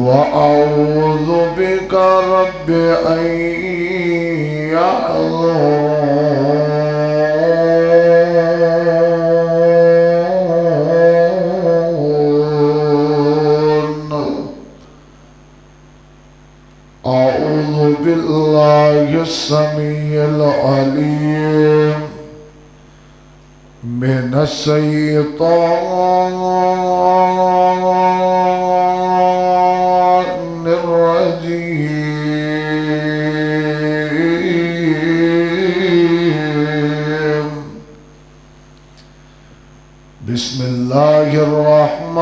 وأعوذ بك رب أن يحضرون. أعوذ بالله السميع العليم من الشيطان الرجيم. بسم الله الرحمن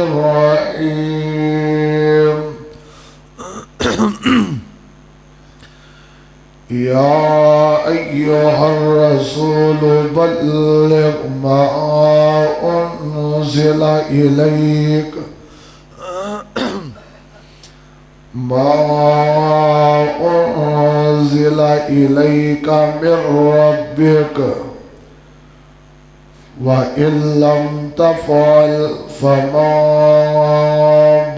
الرحيم. يا أيها الرسول بلغ ما أنزل إليك من ربك وإن لم تفعل فما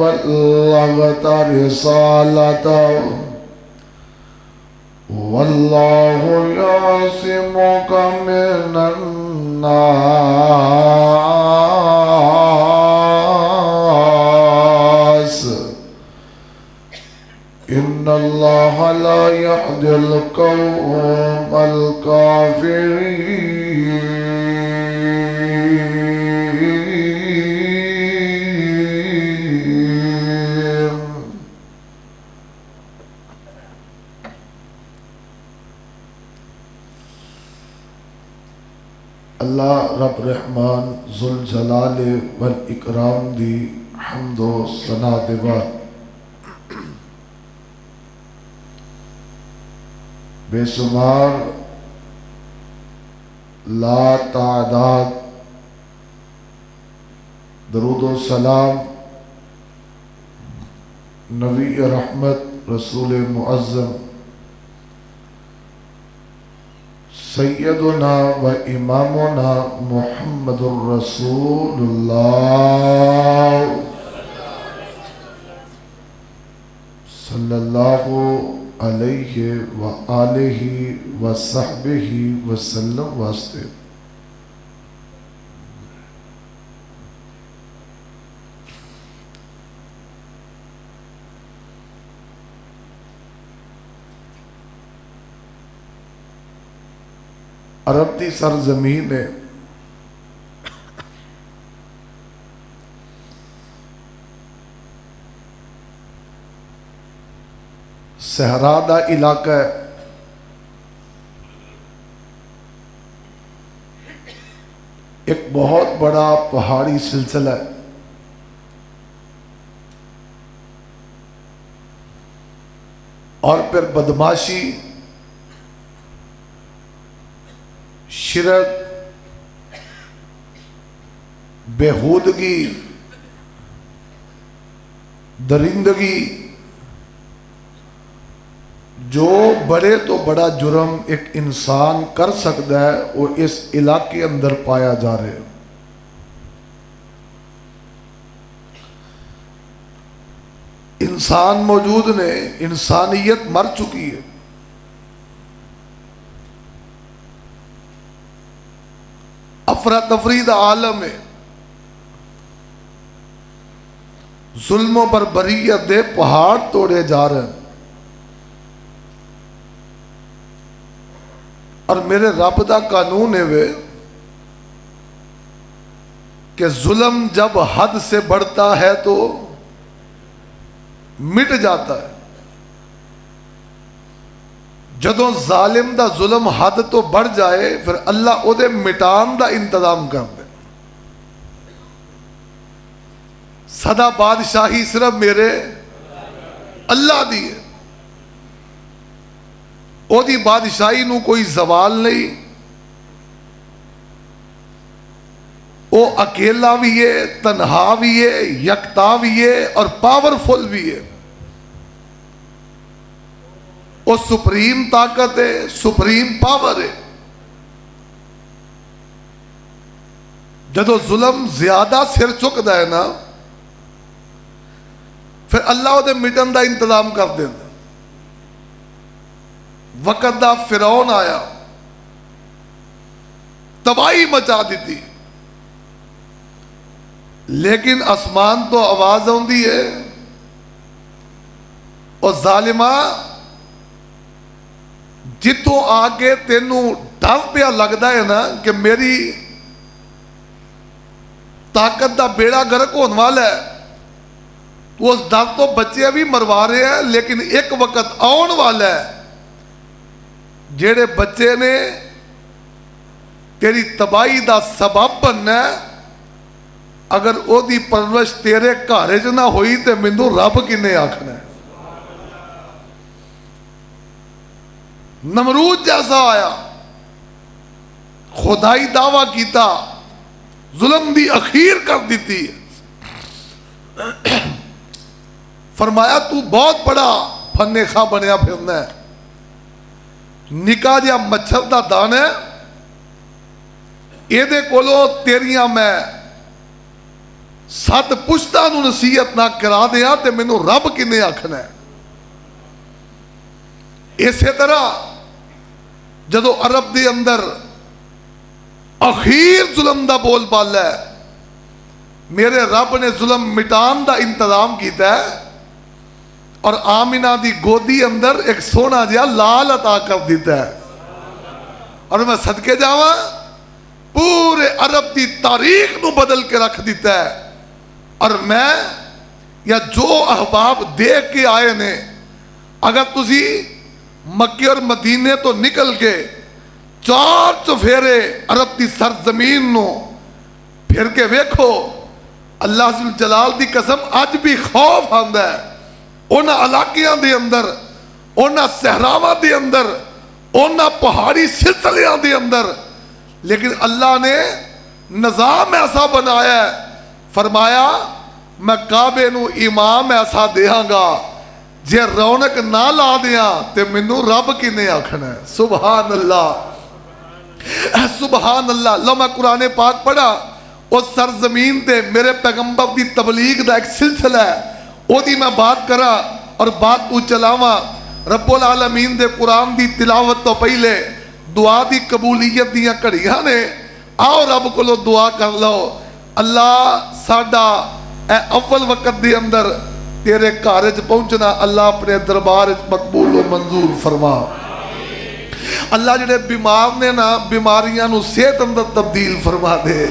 بلغت رسالته والله يعصمك من الناس إن الله لا يهدي القوم الكافرين. اللہ رب رحمان ذوالجلال والاکرام دی حمد و ثنا دے بعد بے شمار لا تعداد درود و سلام نبی رحمت رسول معظم سیدنا و امامنا محمد الرسول اللہ صلی اللہ علیہ وآلہ وصحبہ وسلم واسطے. عرب دی سرزمین ہے صحرا دا علاقہ ہے. ایک بہت بڑا پہاڑی سلسلہ ہے. اور پھر بدماشی، شرک، بےہودگی، درندگی، جو بڑے تو بڑا جرم ایک انسان کر سکتا ہے وہ اس علاقے اندر پایا جا رہا ہے. انسان موجود نے، انسانیت مر چکی ہے. افراتفری دا عالم ہے. ظلم و بربریت دے پہاڑ توڑے جا رہے ہیں. اور میرے رب دا قانون ہے وہ کہ ظلم جب حد سے بڑھتا ہے تو مٹ جاتا ہے. جدوں ظالم دا ظلم حد تو بڑھ جائے پھر اللہ او دے مٹان دا انتظام کر دے. سدا بادشاہی صرف میرے اللہ دی ہے. او دی بادشاہی نو کوئی زوال نہیں. او اکیلا بھی ہے، تنہا بھی ہے، یکتا بھی ہے اور پاورفل بھی ہے. وہ سپریم طاقت ہے، سپریم پاور ہے. جدو ظلم زیادہ سر چکتا ہے نا پھر اللہ دے مٹن دا انتظام کر دینا. وقت دا فرعون آیا, تباہی مچا دیتی, لیکن آسمان تو آواز آندی ہے اور ظالمہ جتوں آ کے تینوں ڈر پیا لگتا ہے نا کہ میری طاقت دا بیڑا گرک ہونے والا ہے, تو اس ڈر تو بچے بھی مروا رہے ہیں, لیکن ایک وقت آن والا ہے جیڑے بچے نے تیری تباہی دا سبب بننا ہے. اگر او دی پرورش تیرے گھر چ نہ ہوئی تے مینوں رب کنے آکھنا ہے. نمرود جیسا آیا, خدائی دعویٰ کیتا, ظلم دی اخیر کر دیتی, فرمایا تو بہت بڑا فنے خواہ بنیا پھرنا ہے, نکا جا مچھر دا دان ہے, یہ دے کولو تیریاں میں 7 پشتاں نو نصیحت نہ کرا دیا تے مینوں رب کنے آکھنا ہے. اسی طرح جدو عرب دے اندر اخیر ظلم دا بول بالا ہے, میرے رب نے ظلم مٹان دا انتظام کیتا ہے اور آمینہ دی گودی اندر ایک سونا جہا لال عطا کر دیتا ہے. اور میں صدقے جاواں پورے عرب دی تاریخ نو بدل کے رکھ دیتا ہے. اور میں یا جو احباب دیکھ کے آئے نے, اگر تسی مکے اور مدینے تو نکل کے 4 چفیرے عرب دی سرزمین نو پھر کے ویکھو, اللہ ذل جلال دی قسم اج بھی خوف آندا ہے اونا علاقیاں دے اندر, اونا صحراواں دے اندر, اونا پہاڑی سلسلیاں دے اندر. لیکن اللہ نے نظام ایسا بنایا ہے, فرمایا میں کعبے نو امام ایسا دیاں گا جے رونق نہ لا دیاں تے مینوں رب کنے آکھنا ہے. سبحان اللہ, سبحان اللہ. لو میں قرآن پاک پڑھا, اس سرزمین تے میرے پیغمبر دی تبلیغ دا ایک سلسلہ ہے, او دی میں بات کرا اور بات تو چلاواں. رب العالمین دے قرآن دی تلاوت تو پہلے دعا دی قبولیت دیاں کڑیاں نے. آؤ رب کو لو دعا کر لو, اللہ ساڈا اے اول وقت دی اندر تیرے کارج پہنچنا اللہ اپنے دربار مقبول و منظور فرما. اللہ جڑے بیمار نے نا بیماریاں نو صحت اندر تبدیل فرما دے.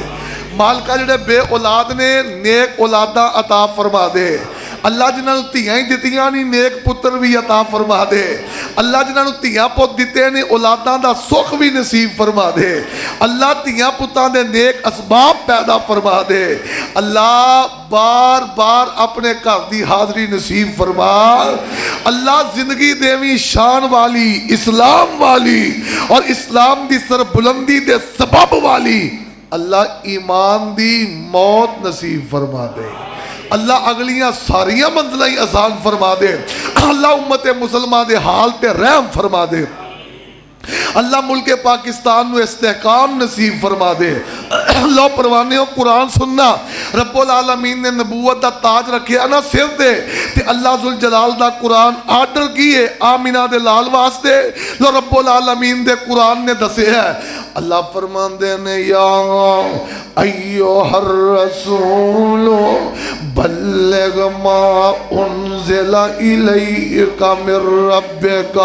مالکہ جڑے بے اولاد نے نیک اولاداں عطا فرما دے. اللہ جنہاں نو تیاں ہی دتیاں نہیں نیک پتر بھی عطا فرما دے. اللہ جنہاں نو تیاں پت دیتے نے اولاداں دا سکھ بھی نصیب فرما دے. اللہ تیاں پتاں دے نیک اسباب پیدا فرما دے. اللہ بار بار اپنے گھر دی حاضری نصیب فرما. اللہ زندگی دیویں شان والی, اسلام والی اور اسلام دی سربلندی دے سبب والی. اللہ ایمان دی موت نصیب فرما دے. اللہ اگلیاں ساریاں منزلیں آسان فرما دے. اللہ امت مسلمان دے حال تے رحم فرما دے. اللہ ملک پاکستان نو استحکام نصیب فرما دے. لو پروانے ہو قرآن سننا, رب العالمین نے نبوت دا تاج رکھیا نا سر دے, تے اللہ ذل جلال دا قرآن آرڈر کیے آمینہ دے لال واسطے. لو رب العالمین دے قرآن نے دسے ہے, اللہ فرمان دے نے یا ایوہ الرسول بلغ ما انزل الیک من ربک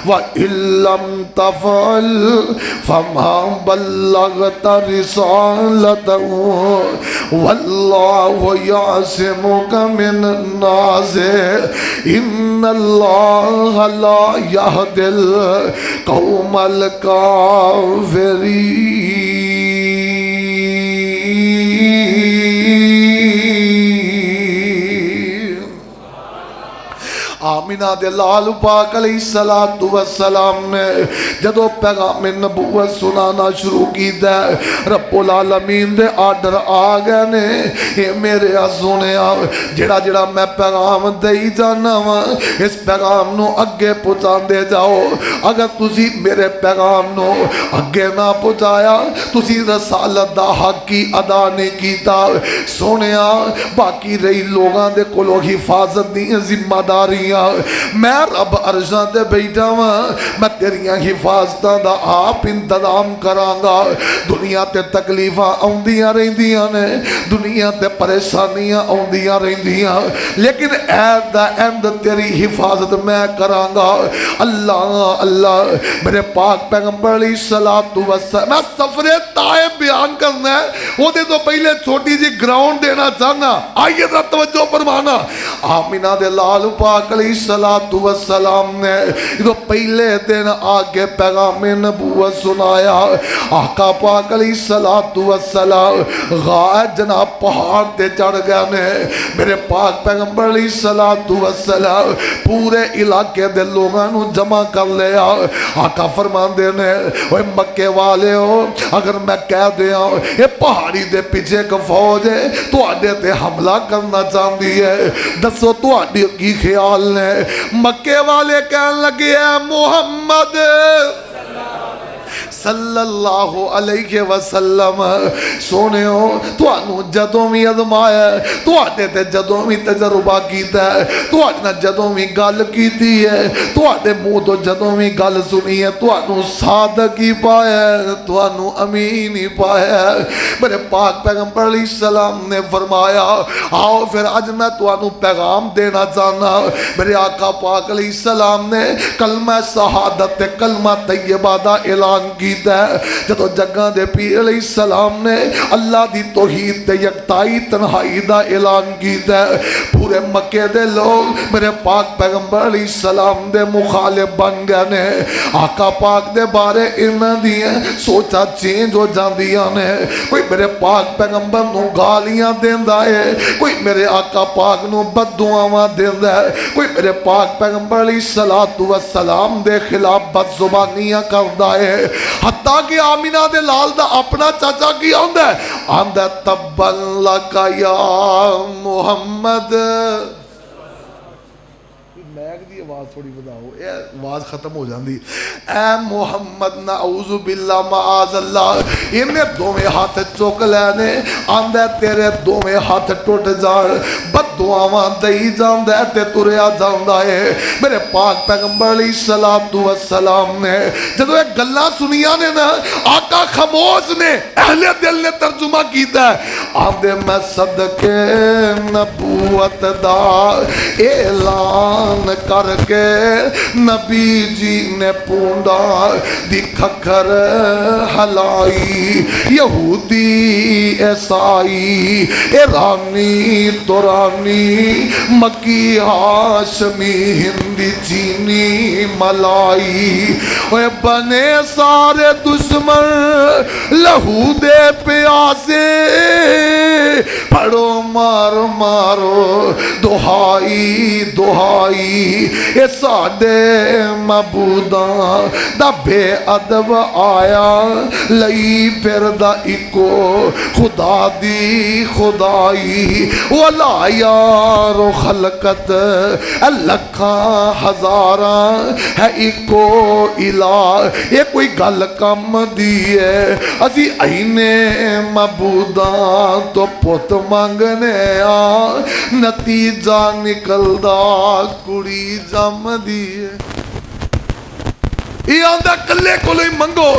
وَإِن لَّمْ تَفْعَلْ فَمَا بَلَّغْتَ رِسَالَتَهُ وَاللَّهُ يَعْصِمُكَ مِنَ النَّاسِ إِنَّ اللَّهَ لَا يَهْدِي الْقَوْمَ الْكَافِرِينَ. آمینہ دے لال پاک علیہ السلام نے جدو پیغام نبوت سنانا شروع کی دے رب العالمین دے آرڈر آ گئے نے اے میرے سنیا جڑا جڑا میں پیغام دئی جانا وا اس پیغام نو اگے پہنچان دے جاؤ اگر تسی میرے پیغام نو اگے نہ پہنچایا تسی رسالت دا حق کی ادا نہیں کیتا سنیا باقی رہی لوگاں دے کولو حفاظت دی ذمہ داریاں میں رب عرشاں تے بیٹھا ہاں میں تیریاں حفاظتاں دا آپ انتظام کرانگا دنیا تے تکلیفاں آوندیاں رہندیاں نے دنیا تے پریشانیاں آوندیاں رہندیاں لیکن اے دا اند تیری حفاظت میں کرانگا اللہ اللہ میرے پاک پیغمبر علیہ السلام میں سفر طائف بیان کرنا ہے وہ دے تو پہلے چھوٹی جی گراؤنڈ دینا چاہنا آئیے ذرا توجہ فرمانا آمینہ دے لال پاک علیہ السلام نے جو پہلے دن آگے پیغام نبوت سنایا آقا پاک علیہ السلام غائب جناب پہاڑ تے چڑھ گیا نے میرے پاک پیغمبر علیہ السلام پورے علاقے دے لوگاں نو جمع کر لیا آقا فرمان دے نے اوہ مکے والے ہو اگر میں کہہ دیا یہ پہاڑی دے پیچھے ایک فوج ہے تو آڈے تے حملہ کرنا چاہتی ہے دسو تو آڈے کی خیال نے مکے والے کہنے لگے ہیں محمد صلی اللہ علیہ وسلم سونے ہو تو آنو جدوں میں ازمایا تو آتے تے جدوں میں تجربہ کیتا ہے تو آنا جدوں میں گل کیتی ہے تو آتے منہ تو جدوں میں گل سنی ہے تو آنو صادق ہی پایا ہے تو آنو امین ہی پایا ہے میرے پاک پیغمبر علیہ السلام نے فرمایا آؤ پھر آج میں تو آنو پیغام دینا چاہنا میرے آقا پاک علیہ السلام نے کلمہ شہادت کلمہ طیبہ دا اعلان کیتا ہے جدو جگہ دے پیر علیہ السلام نے اللہ دی توحید تے یکتائی تنہائی دا اعلان کیتا ہے پورے مکے دے لوگ میرے پاک پیغمبر علیہ السلام دے مخالف بن گئے نے آقا پاک دے بارے انہاں دیئے سوچا چینج ہو جاندیاں نے کوئی میرے پاک پیغمبر نو گالیاں دیندہ ہے کوئی میرے آقا پاک نو بد دعاواں دیندہ ہے کوئی میرے پاک پیغمبر علیہ السلام دے خلاف بد زبانیاں کردہ ہے حتیٰ کہ آمینہ دے لال دا اپنا چاچا کی آندہ ہے آندہ تبن لکا یا محمد میک دی آواز تھوڑی بداؤ اے آواز ختم ہو جاندی اے محمد نعوذ باللہ معاذ اللہ انہیں دومیں ہاتھ چوک لینے آندہ تیرے دومیں ہاتھ ٹوٹ جان بد دعاواں دئی جاندہ تے تریا جاندہ ہے میرے پاک پیغمبر علیہ السلام نے جدو ایک گلہ سنیا نے نا آقا خاموش نے اہل دل نے ترجمہ کیتا ہے آندے میں صدقے نبوت دا اعلان کر کے نبی جی نے پونڈا دی کھکر ہلائی یہودی عیسائی ایرانی تورانی مکی ہاشمی ہندی چینی ملائی اوے بنے سارے دشمن لہو دے پیاسے پڑھو مارو مارو دہائی دہائی اے ساڑے معبوداں دا بے ادب آیا لئی پھر دا اکو خدا دی خدائی ولا یار خلقت لکھاں ہزاراں ہے اکو الہ یہ کوئی گل کم دیئے اسی اینے معبوداں تو پت مانگنے آ نتیجہ نکلدا کڑی جم دیئے یہ آندہ کلے کو لئی منگو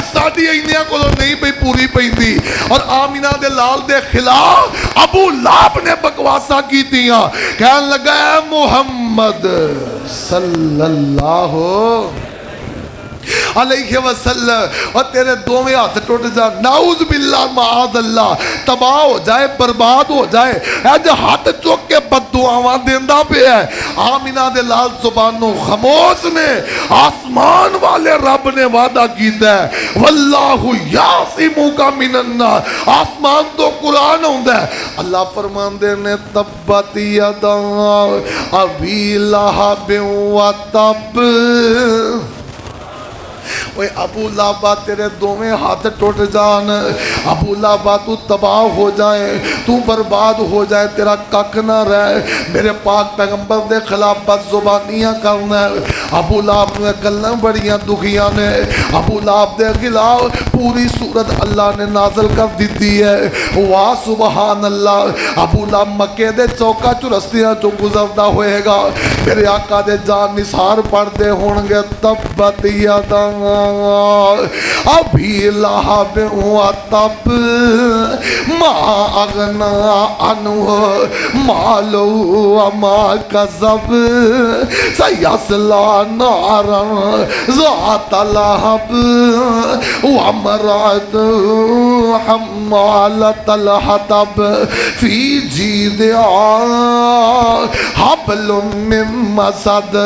ساڑھی اینیاں کو نہیں پہ پوری پہندی اور آمینہ دے لال دے خلاف ابو لاب نے بکواسا کی دیا کہنے لگا ہے محمد صلی اللہ علیہ وسلم اور تیرے دوویں ہاتھ ٹوٹ جا نعوذ باللہ معاذ اللہ تباہ ہو جائے برباد ہو جائے اے جو ہاتھ چوک کے بد دعاواں دیندا پہ ہے آمینہ دے لال زبانوں خاموش نے آسمان والے رب نے وعدہ کیتا ہے واللہ یعصمک من الناس آسمان تو قرآن ہوندا ہے اللہ فرماندے نے تبت یدا ابی لہب و تب اوے ابو لہب تیرے دوویں ہاتھ ٹوٹ جان ابو لہب تو تباہ ہو جائے تو برباد ہو جائے تیرا کک نہ رہے میرے پاک پیغمبر دے خلاف بد زبانیاں کرنا ہے ابو لہب نے گلاں بڑیاں دکھیاں نے ابو لہب دے خلاف پوری صورت اللہ نے نازل کر دیتی ہے واہ سبحان اللہ ابو لہب مکے دے چوکا چرستیاں چوں گزردا ہوئے گا میرے آقا دے جان نثار پڑھتے ہون گے تبت یدا ابھی لہب و تب ما اغنا عنہ مالو وما کذب سیصلی نارا ذات لہب وامرأتہ حمالۃ الحطب فی جیدہا حبل من مسد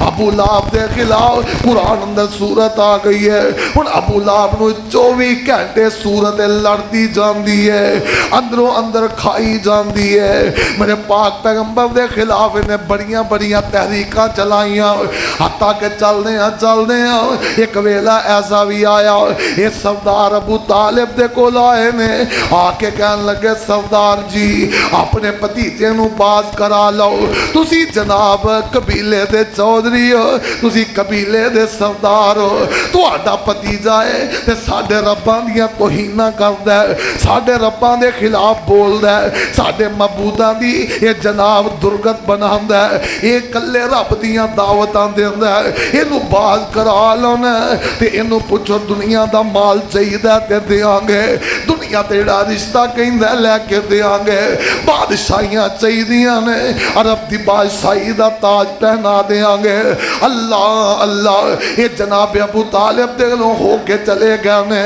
ابو لہب دے خلاف قرآن اندر صورت آ گئی ہے ہن ابو لہب نو 24 گھنٹے صورت لڑتی جاندی ہے اندروں اندر کھائی جاندی ہے میرے پاک پیغمبر دے خلاف نے بڑیاں بڑیاں تحریکاں چلائیاں حتیٰ کہ چلدے ہیں ایک ویلا ایسا بھی آیا یہ سردار ابو طالب دے کول آئے نے آ کے کہن لگے سردار جی اپنے بھتیجے نو باز کرا لو تسی جناب قبیلے دے چودھری ہو تسی قبیلے دے سردار ہو تہاڈا بھتیجا ہے تے ساڈے رباں دیاں توہیناں کردا ہے ساڈے رباں دے خلاف بولدا ہے ساڈے معبوداں دی یہ جناب درگت بناوندا ہے یہ کلے رب دیاں دعوتاں دیندا ہے اینو باز کرا لو نا تے اینو پوچھو دنیا دا مال چاہیدا تے دیاں گے دنیا تے جڑا رشتہ کہندا لے کے دیاں گے بادشاہیاں چاہیدیاں نے عرب دی بادشاہی دا تاج پہنا دیاں گے اللہ اللہ یہ جناب ابو طالب دے لو ہو کے چلے گئے نے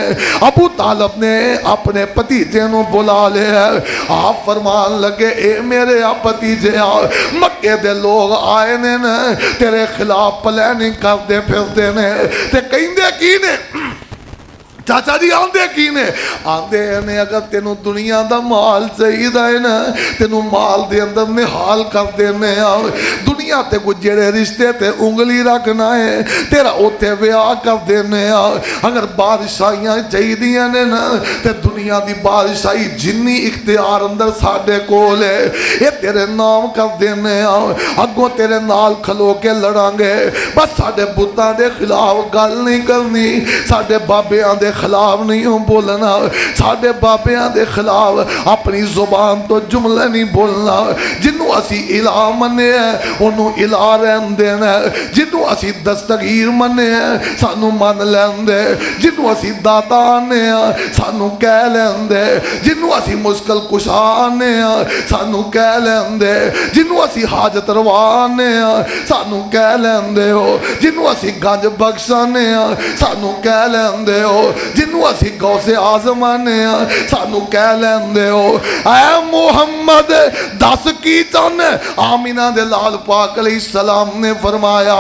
ابو طالب نے اپنے بھتیجے نو بلا لیا آپ فرمان لگے اے میرے بھتیجے مکے دے لوگ آئے نے تیرے خلاف پلاننگ کردے پھردے نے تے کہندے کی نے چاچا جی آندے کی نے آندے نے اگر تینوں دنیا دا مال چاہیے ہے نا تینوں مال دے اندر نحال کر دینے دنیا تے کوئی جڑے رشتے تے انگلی رکھنا ہے تیرا اوتے ویاہ کر دینے اگر بادشاہیاں چاہیے نے نا تے دنیا دی بادشاہی جنی اختیار اندر ساڈے کول ہے یہ تیرے نام کر دینے اگوں تیرے نال کھلو کے لڑاں گے بس ساڈے بتاں دے خلاف گل نہیں کرنی ساڈے بابیاں دے خلاف نہیں ہوں بولنا ساڈے بابیاں دے خلاف اپنی زبان تو جملے نہیں بولنا جنوں اسی الہ منے ہیں انہوں الہ رہن دینا جنوں اسی دستگیر منے ہیں سانو من لین دے جنوں اسی داتا آنے ہیں سانو کہہ لین دے جنوں اسی مشکل کشا آنے ہیں سانو کہہ لین دے جنوں اسی حاجت روا آنے ہیں سانو کہہ لین دے ہو جنوں اسی گنج بخشانے ہیں سانو کہہ لین دے ہو جنوں اسی غوث اعظم آنے سانو کہہ لیندے ہو اے محمد دس کی چاہنے آمینہ دے لال پاک علیہ السلام نے فرمایا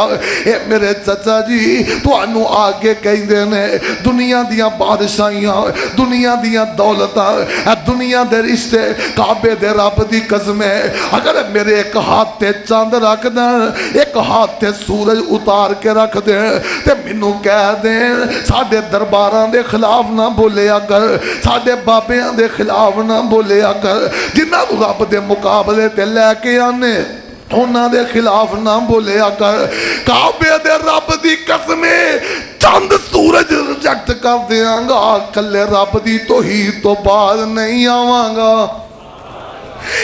اے میرے چچا جی تو انو آگے کہیں دینے دنیا دیاں بادشاہیاں دنیا دیاں دولتاں دنیا دے رشتے کعبے دے رب دی قسمیں اگر میرے ایک ہاتھ تے چاند رکھ دیں ایک ہاتھ تے سورج اتار کے رکھ دیں تے منو کہہ دیں ساڑھے درباراں دے خلاف نہ بولیا کر ساڑھے بابیاں دے خلاف نہ بولیا کر جنہ رب دے مقابلے تے لے کے آنے انہاں دے خلاف نہ بولیا کر کعبے دے رب دی قسمیں چند سورج ریجیکٹ کر دیاں گا کلے رب دی توحید تو بعد نہیں آواں گا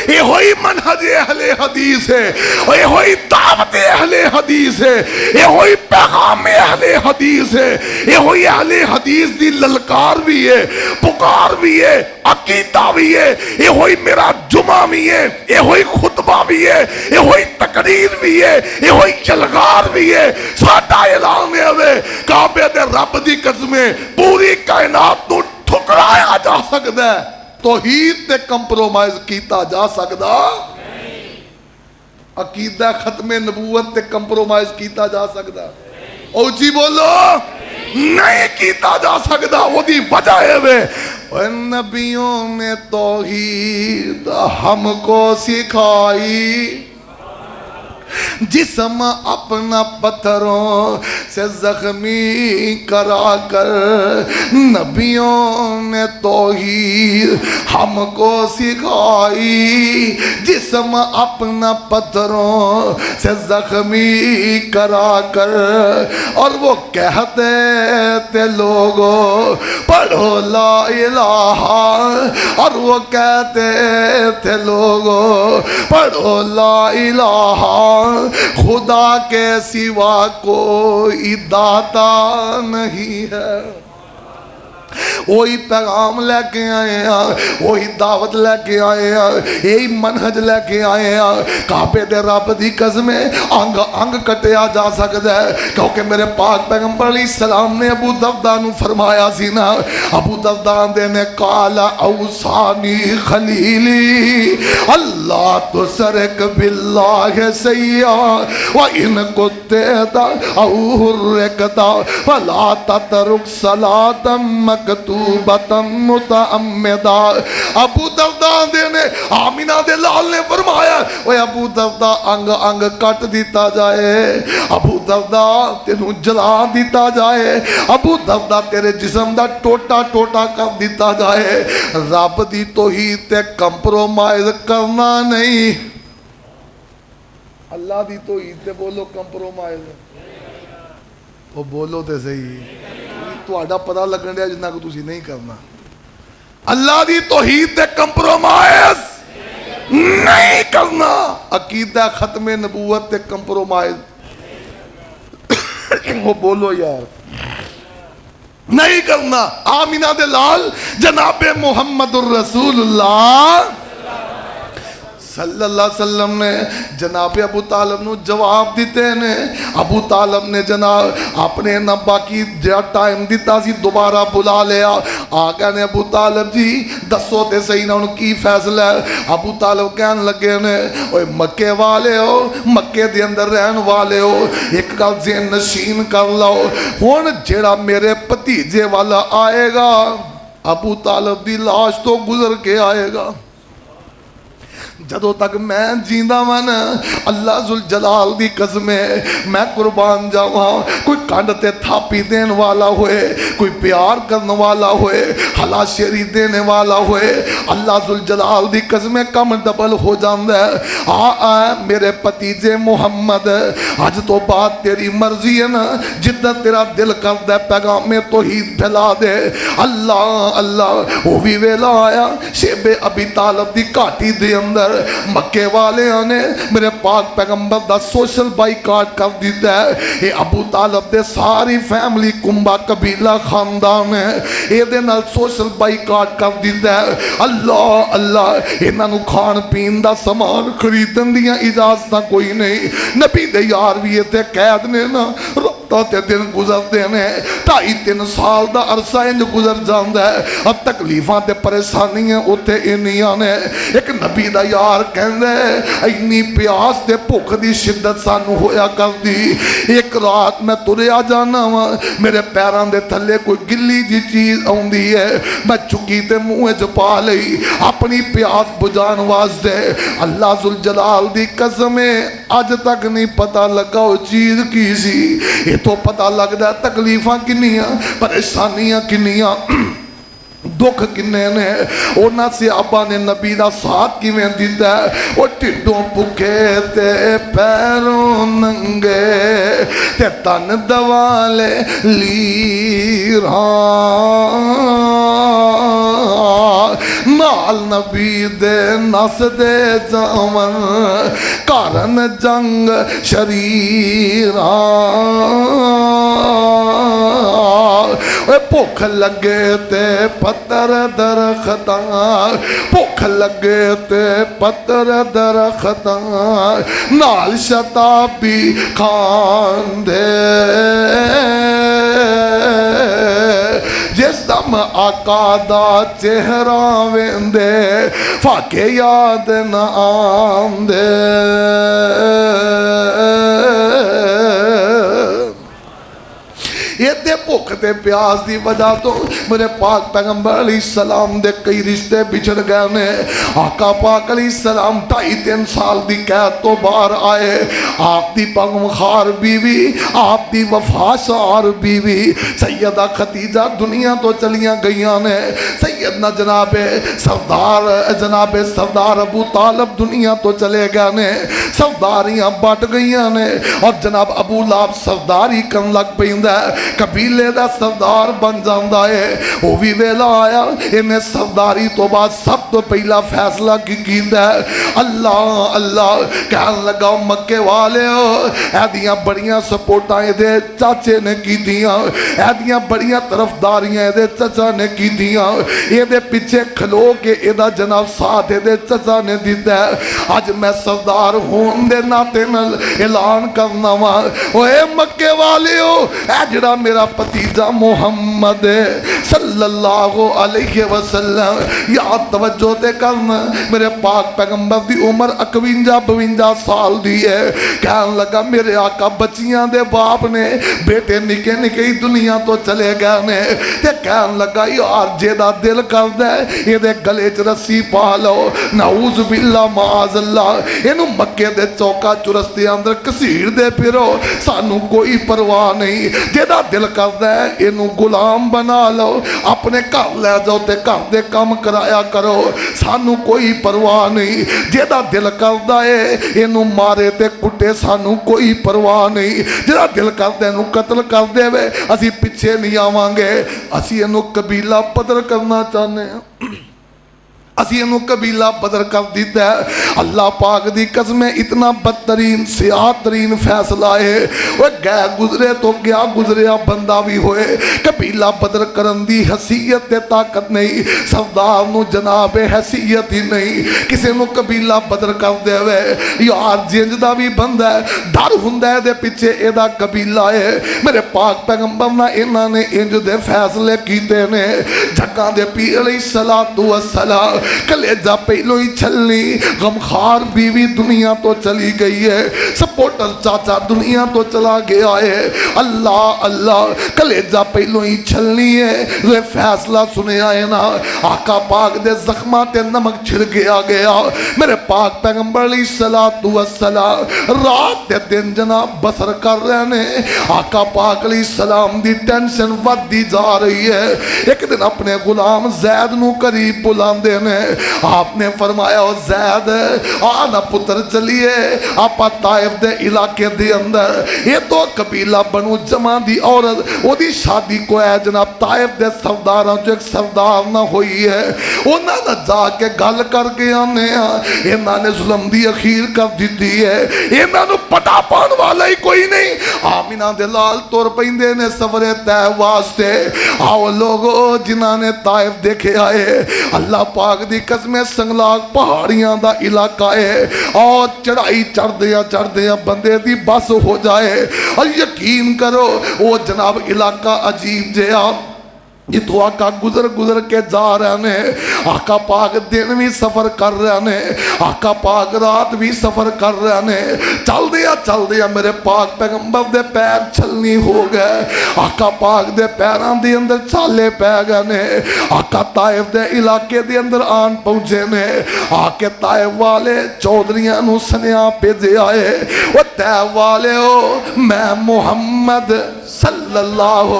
یہ ہوئی منہج اہل حدیث ہے، یہ ہوئی دعوت اہل حدیث ہے، یہ ہوئی پیغام اہل حدیث ہے، یہ ہوئی اہل حدیث دی للکار بھی ہے، پکار بھی ہے، عقیدہ بھی ہے، یہ ہوئی میرا جمعہ بھی ہے، یہ ہوئی خطبہ بھی ہے، یہ ہوئی تقریر بھی ہے، یہ ہوئی جلگار بھی ہے۔ ساڈا اعلان ہے کعبے دے رب دی قسمیں پوری کائنات نو ٹھکرایا جا سکدا ہے، توحید تے کمپرومائز کیتا جا سکدا نہیں، عقیدہ ختم نبوت تے کمپرومائز کیتا جا سکدا، اوچی بولو نہیں کیتا جا سکدا۔ وہ دی وجہ ہے نبیوں نے توحید ہم کو سکھائی، جسم اپنا پتھروں سے زخمی کرا کر، نبیوں نے توحید ہم کو سکھائی، جسم اپنا پتھروں سے زخمی کرا کر، اور وہ کہتے تھے لوگوں پڑھو لا الہ، اور وہ کہتے تھے لوگوں پڑھو لا الہ، خدا کے سوا کوئی داتا نہیں ہے۔ وہی پیغام لے کے آئے ہیں، وہی دعوت لے کے آئے ہیں، یہی منہج لے کے آئے ہیں۔ کعبے دے رب دی قسمیں انگ انگ کٹیا جا سکتا ہے، کیونکہ میرے پاک پیغمبر علیہ السلام نے ابو درداء نو فرمایا سی نا، ابو درداء نے قال اوصانی خلیلی اللہ تشرک باللہ سیئا وَإِن قُتِّلْتَ أَوْ حُرِّقْتَ فَلَا تَتْرُكْ صَلَاةً مَكْتُوبَةً مُتَعَمِّدًا۔ ابو درداء نے آمینہ دے لال نے فرمایا اوے ابو درداء انگ انگ کٹ دیتا جائے، ابو درداء تینوں جلا دیتا جائے، ابو درداء تیرے جسم دا ٹوٹا ٹوٹا کر دیتا جائے، رب دی توحید تے کمپرومائز کرنا نہیں۔ اللہ دی توحید تے بولو کمپرومائز، وہ بولو تے صحیح، تہاڈا پتہ لگن دیا جنہ کو تسی نہیں کرنا۔ اللہ دی توحید تے کمپرومائز نہیں کرنا، عقیدہ ختم نبوت تے کمپرومائز وہ بولو یار نہیں کرنا۔ آمینہ دے لال جناب محمد الرسول اللہ صلی اللہ علیہ وسلم نے جناب ابو طالب نو جواب دیتے نے۔ ابو طالب نے جناب اپنے نہ باقی جا ٹائم دیتا سی دوبارہ بلا لیا، آگا نے ابو طالب جی دسو تے صحیح نہ انہوں کی فیصلہ ہے۔ ابو طالب کہنے لگے نے اوے مکے والے ہو، مکے دے اندر رہن والے ہو، ایک گل ذہن نشین کر لو، ہن جیڑا میرے بھتیجے والا آئے گا ابو طالب دی لاش تو گزر کے آئے گا، جدو تک میں جیندہ من اللہ ذوالجلال دی قسمیں میں قربان جاواں، کوئی کانڈ تے تھاپی دین والا ہوئے، کوئی پیار کرنے والا ہوئے، حلا شیری دینے والا ہوئے، اللہ ذوالجلال دی قسمیں کم ڈبل ہو جاندہ ہے۔ میرے پتیجے محمد آج تو بات تیری مرضی ہے نا، جدہ تیرا دل کر دے پیغام توحید پھیلا دے۔ اللہ اللہ وہ بھی ویلا آیا شیب ابی طالب دی کاٹی دے اندر مکے والے نے میرے پاک پیغمبر دا سوشل بائیکاٹ کر دیتا ہے۔ یہ ابو طالب دے ساری فیملی کنبا قبیلہ خاندان ہے، یہ دے نال سوشل بائیکاٹ کر دیتا ہے۔ اللہ اللہ انہاں نو کھان پین دا سامان خریدن دیاں اجازتاں کوئی نہیں، نبی دے یار بھی تے قید نے نا تے دن گزر دینے، 2.5-3 سال دا عرصہ انج گزر جاندہ ہے، اب تکلیفاں تے پریشانیاں اتے انیاں نے۔ ایک نبی دا یار کہندے اینی پیاس تے بھوک دی شدت سانو ہویا کر دی، ایک رات میں تریا جانا وا، میرے پیران دے تھلے کوئی گلی جی چیز آندی ہے، میں چکی تے منہ چ پا لئی اپنی پیاس بجان واسطے۔ اللہ ذوالجلال دی قسمیں اج تک نہیں پتہ لگا وہ چیز کی سی، یہ تو پتہ لگدا تکلیفاں کنیاں، پریشانیاں کنیاں، دکھ کنے نے۔ اونا صحابہ نے نبی دا ساتھ کی میں دیتا ہے، وہ ٹھڈوں بھکے تے پیروں ننگے تے تن دوالے لیران، نال نبی دے نس دے جاون کارن جنگ شریراں بھوک لگے تے پتر درختاں بھوک لگے تے پتر درختاں نال شتابی کھان دے جس دم آقا دا چہرہ ویندے فاقے یاد نہ آندے یہ دے بھوک دے پیاس دی وجہ تو میرے پاک پیغمبر علیہ السلام دے کئی رشتے بچھڑ گئے نے آقا پاک علیہ السلام 2.5-3 سال دی قید تو باہر آئے آپ دی پغمخوار بیوی آپ دی وفاسار بیوی سیدہ خدیجہ دنیا تو چلیاں گئیاں نے سیدنا جناب سردار ابو طالب دنیا تو چلے گئے نے سرداریاں بٹ گئیاں نے اور جناب ابو لہب سرداری کن لگ پیندہ ہے قبیلے دا سردار بن جاندا ہے وہ بھی ویلا آیا انہیں سرداری تو بعد سب تو پہلا فیصلہ کی کیندہ ہے اللہ اللہ کہنے لگا مکے والے ہو ایدیاں بڑیاں سپورٹاں دے چاچے نے کی دیاں ایدیاں بڑیاں طرفداریاں دے چچا نے کی دیاں یہ دے پیچھے کھلو کے ایدہ جناب ساتھ دے چچا نے دیتا ہے آج میں سردار ہون دے ناتے نل اعلان کرنا ہوا اے مکے والے ہو اے جڑا میرا پتیجا محمد صلی اللہ علیہ وسلم یا توجہ تے کرنا میرے پاک پیغمبر دی عمر 51-52 سال دی ہے کہنے لگا میرے آقا بچیاں دے باپ نے بیٹے نکے نکے دنیا تو چلے گئے نے تے کہنے لگا یار جیدہ دل کر دے یہ دے گلے چ رسی پا لو نعوذ باللہ معاذ اللہ انہوں مکے دے چوکا چرستے اندر کسیر دے پھرو سانو کوئی پرواہ نہیں جیدہ دل کر دے انہوں غلام بنا لو اپنے گھر لے جاؤ تے گھر دے کام کرایا کرو سانو کوئی پرواہ نہیں جیدہ دل کر دے انہوں مارے تے کٹے سانو کوئی پرواہ نہیں جیدہ دل کر دے انہوں قتل کر دے وے اسی پچھے نہیں آوانگے اسی انہوں قبیلہ بدر کرنا چاہنے ہیں اسی انہوں قبیلہ بدر کر دیتا ہے اللہ پاک دی قسمیں اتنا بدترین سیاہ ترین فیصلہ ہے وہ گئے گزرے تو گیا گزریا بندہ بھی ہوئے قبیلہ بدر کرن دی حیثیت تے طاقت نہیں سردار نو جناب حیثیت ہی نہیں کسی نو قبیلہ بدر کر دے ہوئے یار جنج دا بھی بندہ ہے ڈر ہندہ ہے دے پیچھے ایدہ قبیلہ ہے میرے پاک پیغمبر نہ انہاں نے انج دے فیصلے کیتے نے جھکاں دے پی علیہ السلام کلیجہ پہلو ہی چھلنی غمخار بیوی دنیا تو چلی گئی ہے سپورٹر چاچا دنیا تو چلا گیا ہے اللہ اللہ کلیجہ پہلو ہی چھلنی ہے وہ فیصلہ سنے آئے نا آقا پاک دے زخمات نمک چھڑ گیا میرے پاک پیغمبر علیہ السلام رات دے دن جناب بسر کر رہنے آقا پاک علیہ السلام دی ٹینشن ود دی جا رہی ہے ایک دن اپنے غلام زید نو قریب بلان دینے آپ نے فرمایا زید آنا پتر چلیے آپا طائف دے علاقے دے اندر یہ تو قبیلہ بنو جمع دی عورت وہ دی شادی کو ہے جناب طائف دے سرداراں جو ایک سردار نہ ہوئی ہے انہاں نہ جا کے گل کر کے آنے انہاں نے ظلم دی اخیر کر دیتی ہے انہاں نو پٹا پان والا ہی کوئی نہیں آمینہ دلال طور پہندے نے سفر تے واسطے آؤ لوگو جنہاں نے طائف دیکھے آئے اللہ پاک دی قسم سنگلاگ پہاڑیاں دا علاقہ ہے اور چڑھائی چڑھ دیا بندے دی بس ہو جائے اور یقین کرو وہ جناب علاقہ عجیب جہاں جتو آقا گزر کے جا رہے ہیں آقا پاک دن بھی سفر کر رہے ہیں آقا پاک رات بھی سفر کر رہے ہیں چل دیا میرے پاک پیغمبر دے پیر چھلنی ہو گئے آقا پاک دے پیران دے اندر چالے پہ گئے آقا طائف دے علاقے دے اندر آن پہنچے نے آکے طائف والے چودریاں نو سنیاں پہ دے آئے وہ طائف والے ہو میں محمد صلی اللہ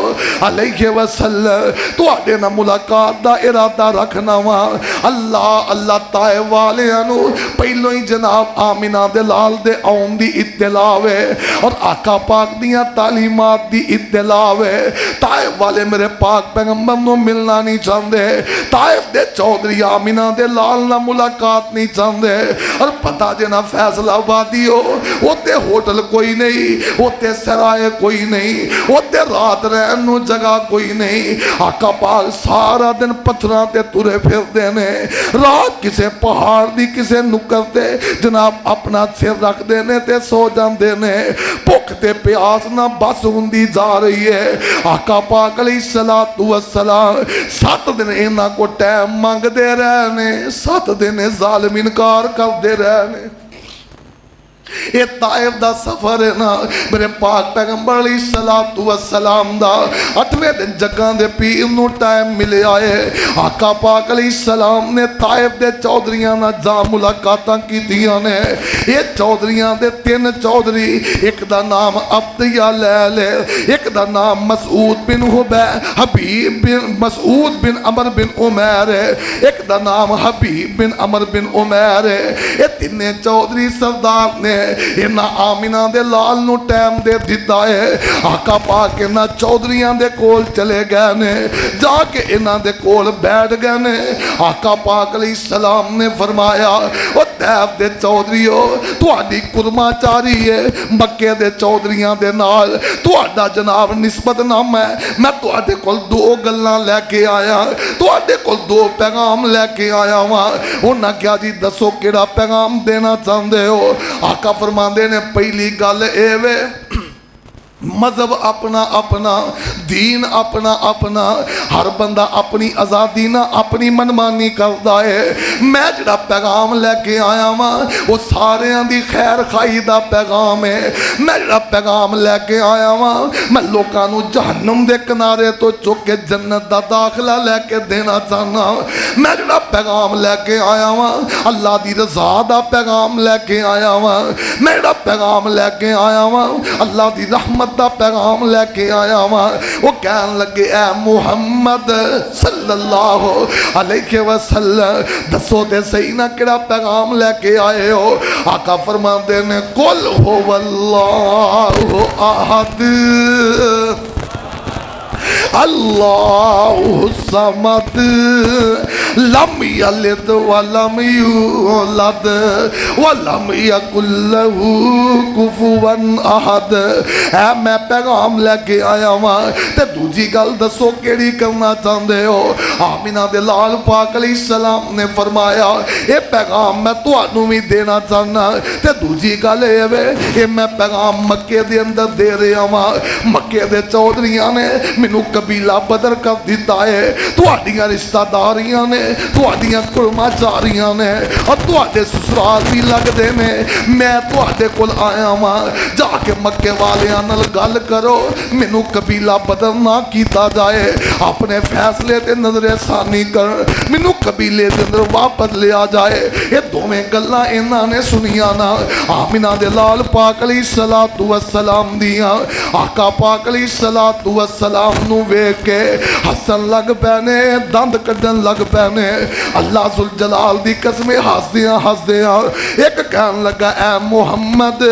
علیہ وسلم تو آڈے نہ ملاقات دا ارادہ رکھنا وہاں اللہ طائف والے انو پہلو ہی جناب آمینہ دلال دے آن دی اطلاع ہے اور آقا پاک دیاں تعلیمات دی اطلاع ہے طائف والے میرے پاک پیغمبر نو ملنا نہیں چاہندے طائف دے چودھری آمینہ دے لال نہ ملاقات نہیں چاہتے اور پتہ جنا فیصل آبادی ہو ہوتے ہوٹل کوئی نہیں ہوتے سرائے کوئی نہیں ہوتے رات رہن نو جگہ کوئی نہیں آقا پاک سارا دن پتھراں تے ترے پھر دینے رات کسے پہاڑ دی کسے نکر تے جناب اپنا سر رکھ دینے تے سو جان دینے بھوک تے پیاس نہ بس ہوندی جا رہی ہے آقا پاک علیہ السلام 7 دن اینا کو ٹائم مانگ دے رہنے 7 دن ظالم انکار کر دے رہنے یہ طائف دا سفر ہے نا میرے پاک پیغمبر علیہ السلام دا 8ویں دن جگہ دے پیر نو ٹائم ملے آئے آقا پاک علیہ السلام نے طائف دے چودھریاں نا جا ملاقاتاں کی دیا نے یہ چودھریاں دے 3 چودھری ایک دا نام عبدیہ لیل ہے ایک دا نام مسعود بن حبیب بن مسعود بن عمر بن عمیر ہے ایک دا نام حبیب بن عمر بن عمیر ہے یہ 3 چودھری سردار نے انہ آمینہ دے لال نو ٹائم دے دیتا ہے آقا پاک انہ چودھریاں دے کول چلے گئے نے جا کے انہ دے کول بیٹھ گئے نے آقا پاک علیہ السلام نے فرمایا وہ طیف دے چودھریوں تو آڈی کرما چاری ہے مکہ دے چودھریاں دے نال تو آڈا جناب نسبت نام ہے میں تو آڈے کول 2 گلنا لے کے آیا تو آڈے کول 2 پیغام لے کے آیا ہوا انہاں کیا جی دسو کیڑا پیغام دینا چاہندے ہو آقا فرماندے نے پہلی گل اے وے مذہب اپنا اپنا دین اپنا اپنا ہر بندہ اپنی آزادی نہ اپنی منمانی کردا ہے میں جڑا پیغام لے کے آیا ہاں وہ سارے دی خیر خائی دا پیغام ہے میں جڑا پیغام لے کے آیا ہاں میں لوکاں نو جہنم دے کنارے تو چک کے جنت دا داخلہ لے کے دینا چاہنا میں جڑا پیغام لے کے آیا ہاں اللہ دی رضا دا پیغام لے کے آیا ہاں میں جڑا پیغام لے کے آیا ہاں اللہ دی رحمت دا پیغام لے کے آیا ہوا وہ کہن لگے اے محمد صلی اللہ علیہ وسلم دسو دے صحیح نہ کڑا پیغام لے کے آئے ہو آقا فرماندے نے قل هو اللہ احد اللہ الصمد لم یلد ولم یولد ولم یکن لہ کفوا احد اے میں پیغام لے کے آیا ہوں تے دوجی گل دسو کیڑی کرنا چاہندے ہو آمینہ دے لال پاک علیہ السلام نے فرمایا اے پیغام میں تانوں بھی دینا چاہنا تے دوجی گل اے وے اے میں پیغام مکے دے اندر دے رہا ہوں مکے دے چودھریاں نے مینوں قبیلہ بدر کر دیتا ہے تو آڈیاں رشتہ داریاں نے تو آڈیاں کرما چاریاں نے اور تو آڈے سسرال بھی لگ دے نے میں تو آڈے کل آیا ہوں جا کے مکے والیاں نل گل کرو مینوں قبیلہ بدر نہ کیتا جائے اپنے فیصلے تے نظر ثانی کر مینوں قبیلے دے اندر واپس لیا جائے یہ دوویں گلاں انہاں نے سنیاں نا آمینہ دے لال پاک علیہ السلام دیاں آقا پاک علیہ السلام نو ویکھ کے ہسن لگ پینے دند کڈن لگ پینے اللہ ذوالجلال دی قسم ہس دیاں ایک کہن لگا اے محمد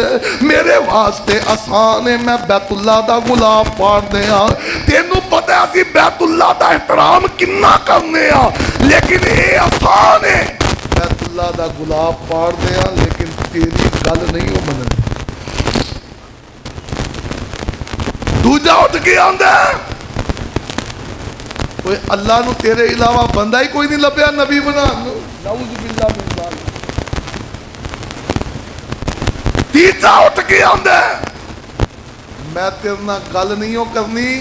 میرے واسطے آسان ہے میں بیت اللہ دا غلاف پاڑ دیاں تینوں پتہ ہے اسی بیت اللہ دا احترام کنا کرنے ہاں لیکن اے آسان ہے بیت اللہ دا غلاف پاڑ دیاں لیکن تیری گل نہیں ہو منن دوجا اٹھ کے آندا کوئی اللہ نو تیرے علاوہ بندہ ہی کوئی نہیں لبیا نبی بنا نعوذ باللہ من ذالک تیجا اٹھ کے آندا میں تیرے نال گل نہیں ہو کرنی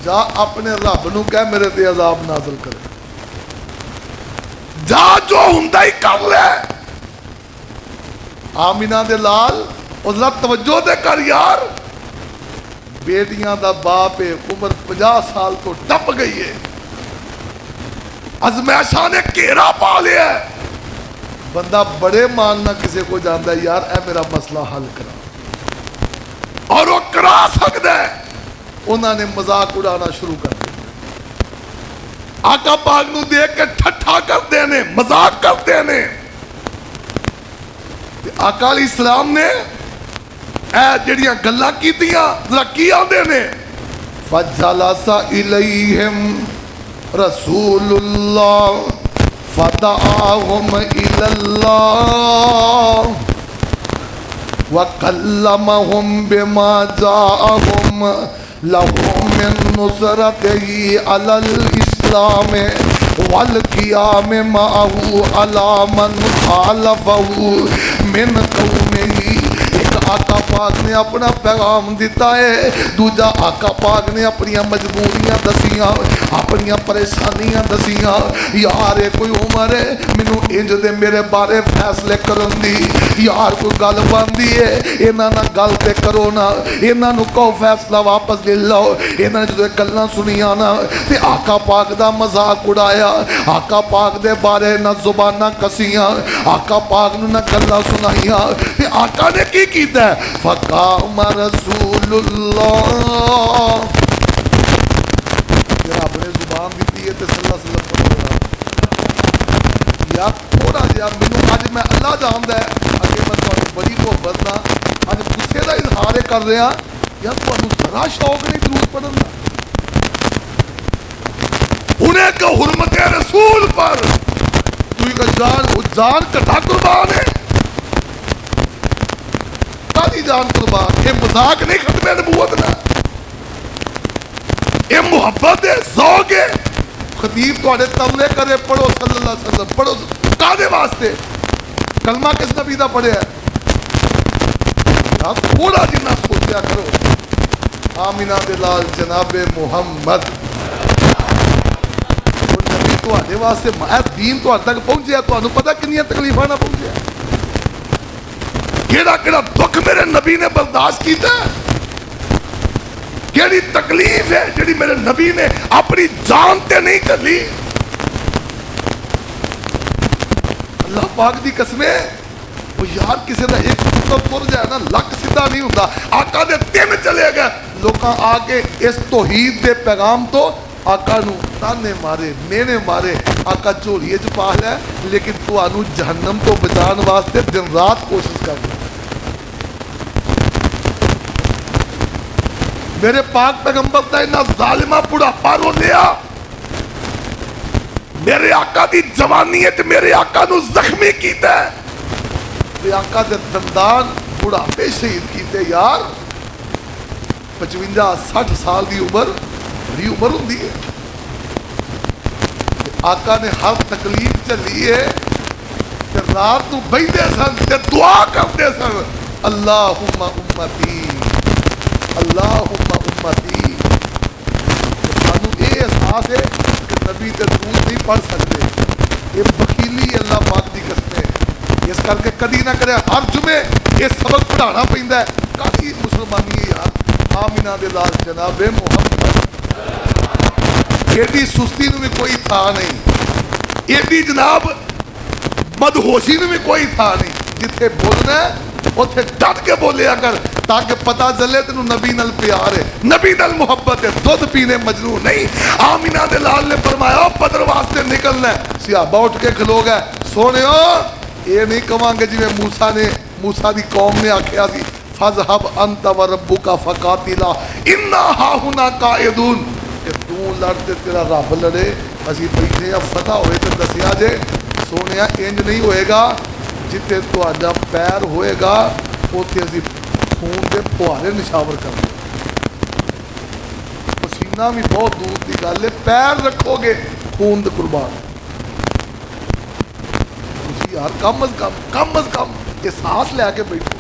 جا اپنے رب نو کہہ میرے تے عذاب نازل کرے جا جو ہوندا ہی کر لے آمینہ دے لال او ذرا توجہ دے کر یار بیٹیاں دا باپ عمر 50 سال تو ٹپ گئی ہے ازمیشاں نے گھیرا پا لیا ہے بندہ بڑے ماننا کسی کو جاندا ہے یار اے میرا مسئلہ حل کرا اور وہ کرا سکتا ہے انہوں نے مذاق اڑانا شروع کر دیا آقا پاک نو دیکھ کے ٹھٹھا کر دینے مذاق کر دینے آقا علیہ السلام نے اے جڑیاں گلاں کیتیاں ذرا کی آندے نے فجلس الیہم رسول اللہ فدعاہم الاللہ وکلمہم بما جاءہم لہم من نصرتہ علی الاسلام والقیام معہ علی من خالفہ من قومہ. ایک آقا پاک نے اپنا پیغام دیتا ہے، دوجا آقا پاک نے اپنی مجبوریاں دسیاں، اپنی پریشانیاں دسیاں. یار کوئی عمر ہے مینوں انج دے میرے بارے فیصلے کرن دی، یار کوئی گل بندی ہے انہاں نال گل تے کرو نا، انہاں نوں کہو فیصلہ واپس لے لو. انہاں نے جدوں گلاں سنیاں نا تے آقا پاک دا مذاق اڑایا، آقا پاک دے بارے نہ زباناں کسیاں، آقا پاک نوں نہ گلاں سنائیاں. تے آقا نے کی کیتا ہے؟ فقام رسول اللہ. رب نے زبان دیتی ہے تے صلی اللہ علیہ وسلم پڑھو. یا تھوڑا جہا مینوں اج میں اللہ جاندا ہے اگے میں تھانوں بڑی محبت نال اج غصے دا اظہار کر رہا یا تھانوں ذرا شوق نہیں درود پڑھن دا. انہیں کہ حرمت رسول پر تو کا جان کٹا قربان ہے. جان قربان. یہ مذاق نہیں ختم نبوت نہ، یہ محبت ہے، ذوق ہے. خطیب تھوڑے تملے کرے پڑھو صلی اللہ علیہ وسلم پڑھو کادے واسطے؟ کلمہ کس نبی دا پڑھیا ہے؟ تھوڑا جنہ سوچیا کرو. آمینہ دے لال جناب محمد نبی تھوڑے واسطے دین تھوڑے تک پہنچیا. تھانوں پتہ کنیاں تکلیفاں نہ پہنچیا، کیڑا کیڑا دکھ میرے نبی نے برداشت کیتا ہے، کیڑی تکلیف ہے جڑی میرے نبی نے اپنی جان تے نہیں چلی. اللہ پاک دی قسمیں وہ یار کسی دا ایک خطب تر جائے نا لک سیدھا نہیں ہوتا. آقا دے تین چلے گئے لوکاں آ کے اس توحید دے پیغام تو آقا نو تانے مارے مینے مارے. آقا چوریے چ پا لے لیکن تانوں جہنم تو بچان واسطے دن رات کوشش کر رہے. میرے پاک پیغمبر دا انہاں ظالمہ بڑھاپا رو لیا. میرے آقا دی جوانی ہے تے میرے آقا نو زخمی کیتا ہے. میرے آقا دے دندان بڑھاپے شہید کیتے. یار 55-60 سال دی عمر بڑی عمر ہوندی ہے. آقا نے ہر تکلیف چلی ہے تے رات نو بیٹھے سن تے دعا کرتے سن اللہم امتی اللہم امتی. سانو یہ احساس ہے کہ نبی تے درود نہیں پڑھ سکتے. یہ بخیلی اللہ پاک دی قسم ہے. اس کر کے کدی نہ کرے ہر جمعے یہ سبق پڑھانا پیندا ہے. کافی مسلمانی ہے یار. آمینہ دے لال جناب محمد. ایڈی سستی نو بھی کوئی تھا نہیں، ایڈی جناب مدہوشی نو بھی کوئی تھا نہیں. جتھے بولنا ہے اتھے ڈٹ کے بولیا کر تاکہ پتہ چلے تینوں نبی نال پیار ہے، نبی نال محبت ہے. دودھ پینے مجنون نہیں. آمینہ دے لال نے فرمایا بدر واسطے نکلنا ہے. صحابہ اٹھ کے کھلو گئے سونےو یہ نہیں کہاں گے جی موسیٰ دی قوم نے آکھیا سی فَذْهَبْ أَنْتَ وَرَبُّكَ فَقَاتِلَا إِنَّا هَاهُنَا قَاعِدُونَ. کہ تو لڑتے تیرا رب لڑے اسی بیٹھے یا فتح ہوئے تو دسیا جے سونیا انج نہیں ہوئے گا. جتے تہاڈا پیر ہوئے گا اوتھے اسی خون دے پھوارے نشاور کر دیں. پسینہ بھی بہت دور دی گل ہے. پیر رکھو گے خون دے قربان. یار کم از کم احساس لے کے بیٹھو.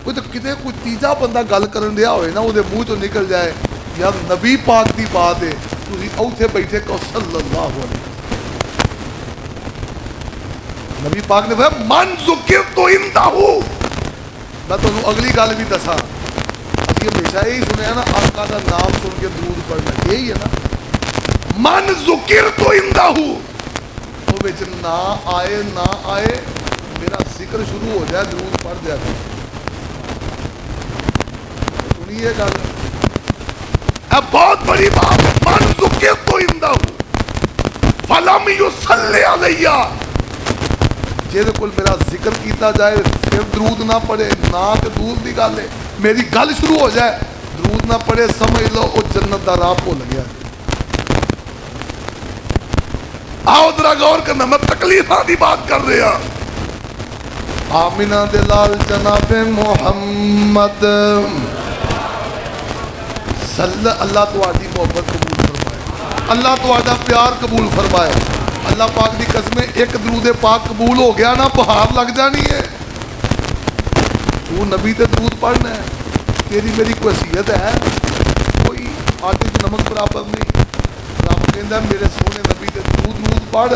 کوئی تو کتے کوئی تیجا بندہ گل کرن دیا ہوئے نا وہ منہ چ نکل جائے یار نبی پاک دی بات ہے تسی اوتھے بیٹھے کہ صلی اللہ علیہ وسلم. نبی پاک نے فرمایا من ذکرت عندہ. میں تانوں اگلی گل بھی دساں. اسی ہمیشہ یہی سنیا نا آقا دا نام سن کے درود پڑھنا یہی ہے نا. من ذکرت عندہ وہ وچ نہ آئے میرا ذکر شروع ہو جائے درود پڑھ دیا کرو. سنیے گل بہت بڑی بات ہے. من ذکرت عندہ فلم یصلی علیہ. جیسے کل میرا ذکر کیتا جائے پھر درود نہ پڑھے نہ کہ دور دی گل ہے. میری گل شروع ہو جائے درود نہ پڑھے سمجھ لو وہ جنت دا راہ بھول گیا. آؤ ذرا غور کرنا، میں تکلیفاں دی بات کر رہا۔ آمینہ دے لال جناب محمد صلی اللہ تواڈی محبت قبول فرمائے، اللہ تواڈا پیار قبول فرمائے۔ اللہ پاک دی قسمیں ایک درود پاک قبول ہو گیا نا بہار لگ جانی ہے۔ تو نبی تے درود پڑھنا ہے، تیری میری کوئی حیثیت ہے؟ کوئی آٹے سے نمک برابر نہیں۔ رب کہندا میرے سونے نبی تے درود پڑھ،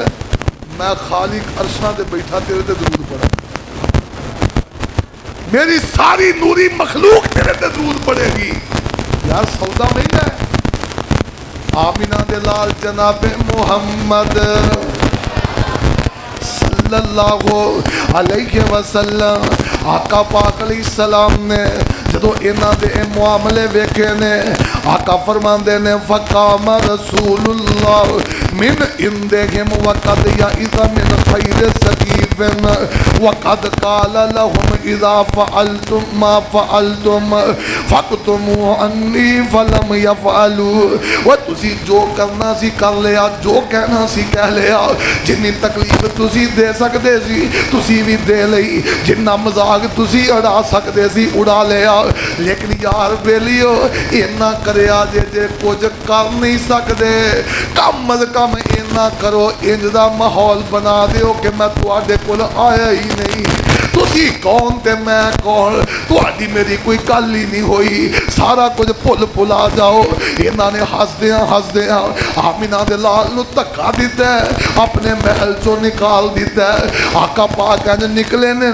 میں خالق عرشاں تے بیٹھا تیرے تے درود پڑھا، میری ساری نوری مخلوق تیرے تے درود پڑھے گی۔ یار سودا مہنگا ہے۔ آمینہ دے لال جناب محمد صلی اللہ علیہ وسلم، آقا پاک علیہ السلام نے جدو انہاں دے معاملے ویکھے نے، آقا فرماندے نے فقام رسول اللہ من عندہم وقد یئس من خیر سقیف وقد قال لهم اذا فعلتم ما فعلتم فاکتموا انی فلم یفعلوا۔ وہ تسی جو کرنا سی کر لیا، جو کہنا سی کہہ لیا، جنی تکلیف تسی دے سکتے سی تسی بھی دے لئی، جنہ مزاق تسی اڑا سکتے سی اڑا لیا، لیکن یار بیلیو اینا کریا جے کچھ کر نہیں سکتے، کم از کم اینا کرو، انج دا ماحول بنا دیو کہ میں تواڈے کول آیا ہی نہیں۔ تسی کون تے میں کون، تواڈی میری کوئی گل ہی نہیں ہوئی، سارا کچھ بھل بھلا جاؤ۔ انہاں نے ہسدیاں ہسدیاں آمینہ دے لال نو دھکا دیتا ہے، اپنے محل چوں نکال دیتا ہے۔ آقا پاک انج نکلے نے،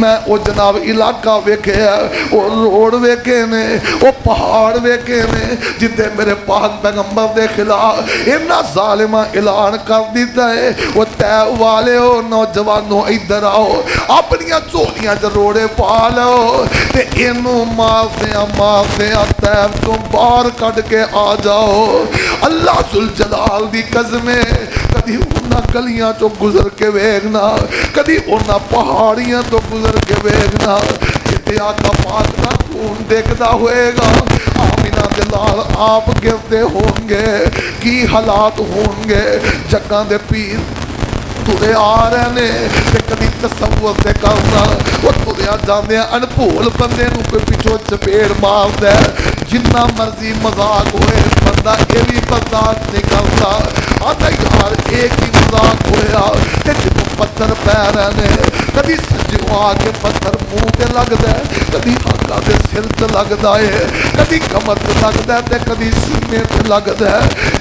میں او جناب علاقہ ویکھے ہے، او روڈ ویکھے نے، او پہاڑ ویکھے نے، جتے میرے پاک پیغمبر دے خلاف انہاں ظالمہ اعلان کر دیتا ہے، وہ تے والے ہو نوجوانوں ادھر آؤ، اپنی چولیاں جروڑے پا لو تے اینوں مار دیاں تیب تو باہر کٹ کے آ جاؤ۔ اللہ ذوالجلال دی قسمیں کدی انہاں گلیاں تو گزر کے ویکھنا، کدی انہاں پہاڑیاں تو گزر کے ویکھنا، جتے آقا پاک دا خون دیکھدا ہوئے گا، آمینہ دے لال آپ گرتے ہوں گے، کی حالات ہوں گے، جگہ دے پیر تُرے آ رہے نے تے کبھی تصور تے کرنا، وہ تُریا جاندے انپول بندے نو کوئی پچھو چپیڑ مار دے، جنہ مرضی مذاق ہوئے بندہ یہ بھی برداشت نہیں کرتا، آتا یار ایک ہی مذاق ہویا تے جنوں پتھر پہ رہنے، کبھی سجو آگے پتھر منہ تے لگ دے، کبھی آقا دے سر تے لگ دے، کبھی کمر تے لگ دے تے کبھی سینے تے لگ دے،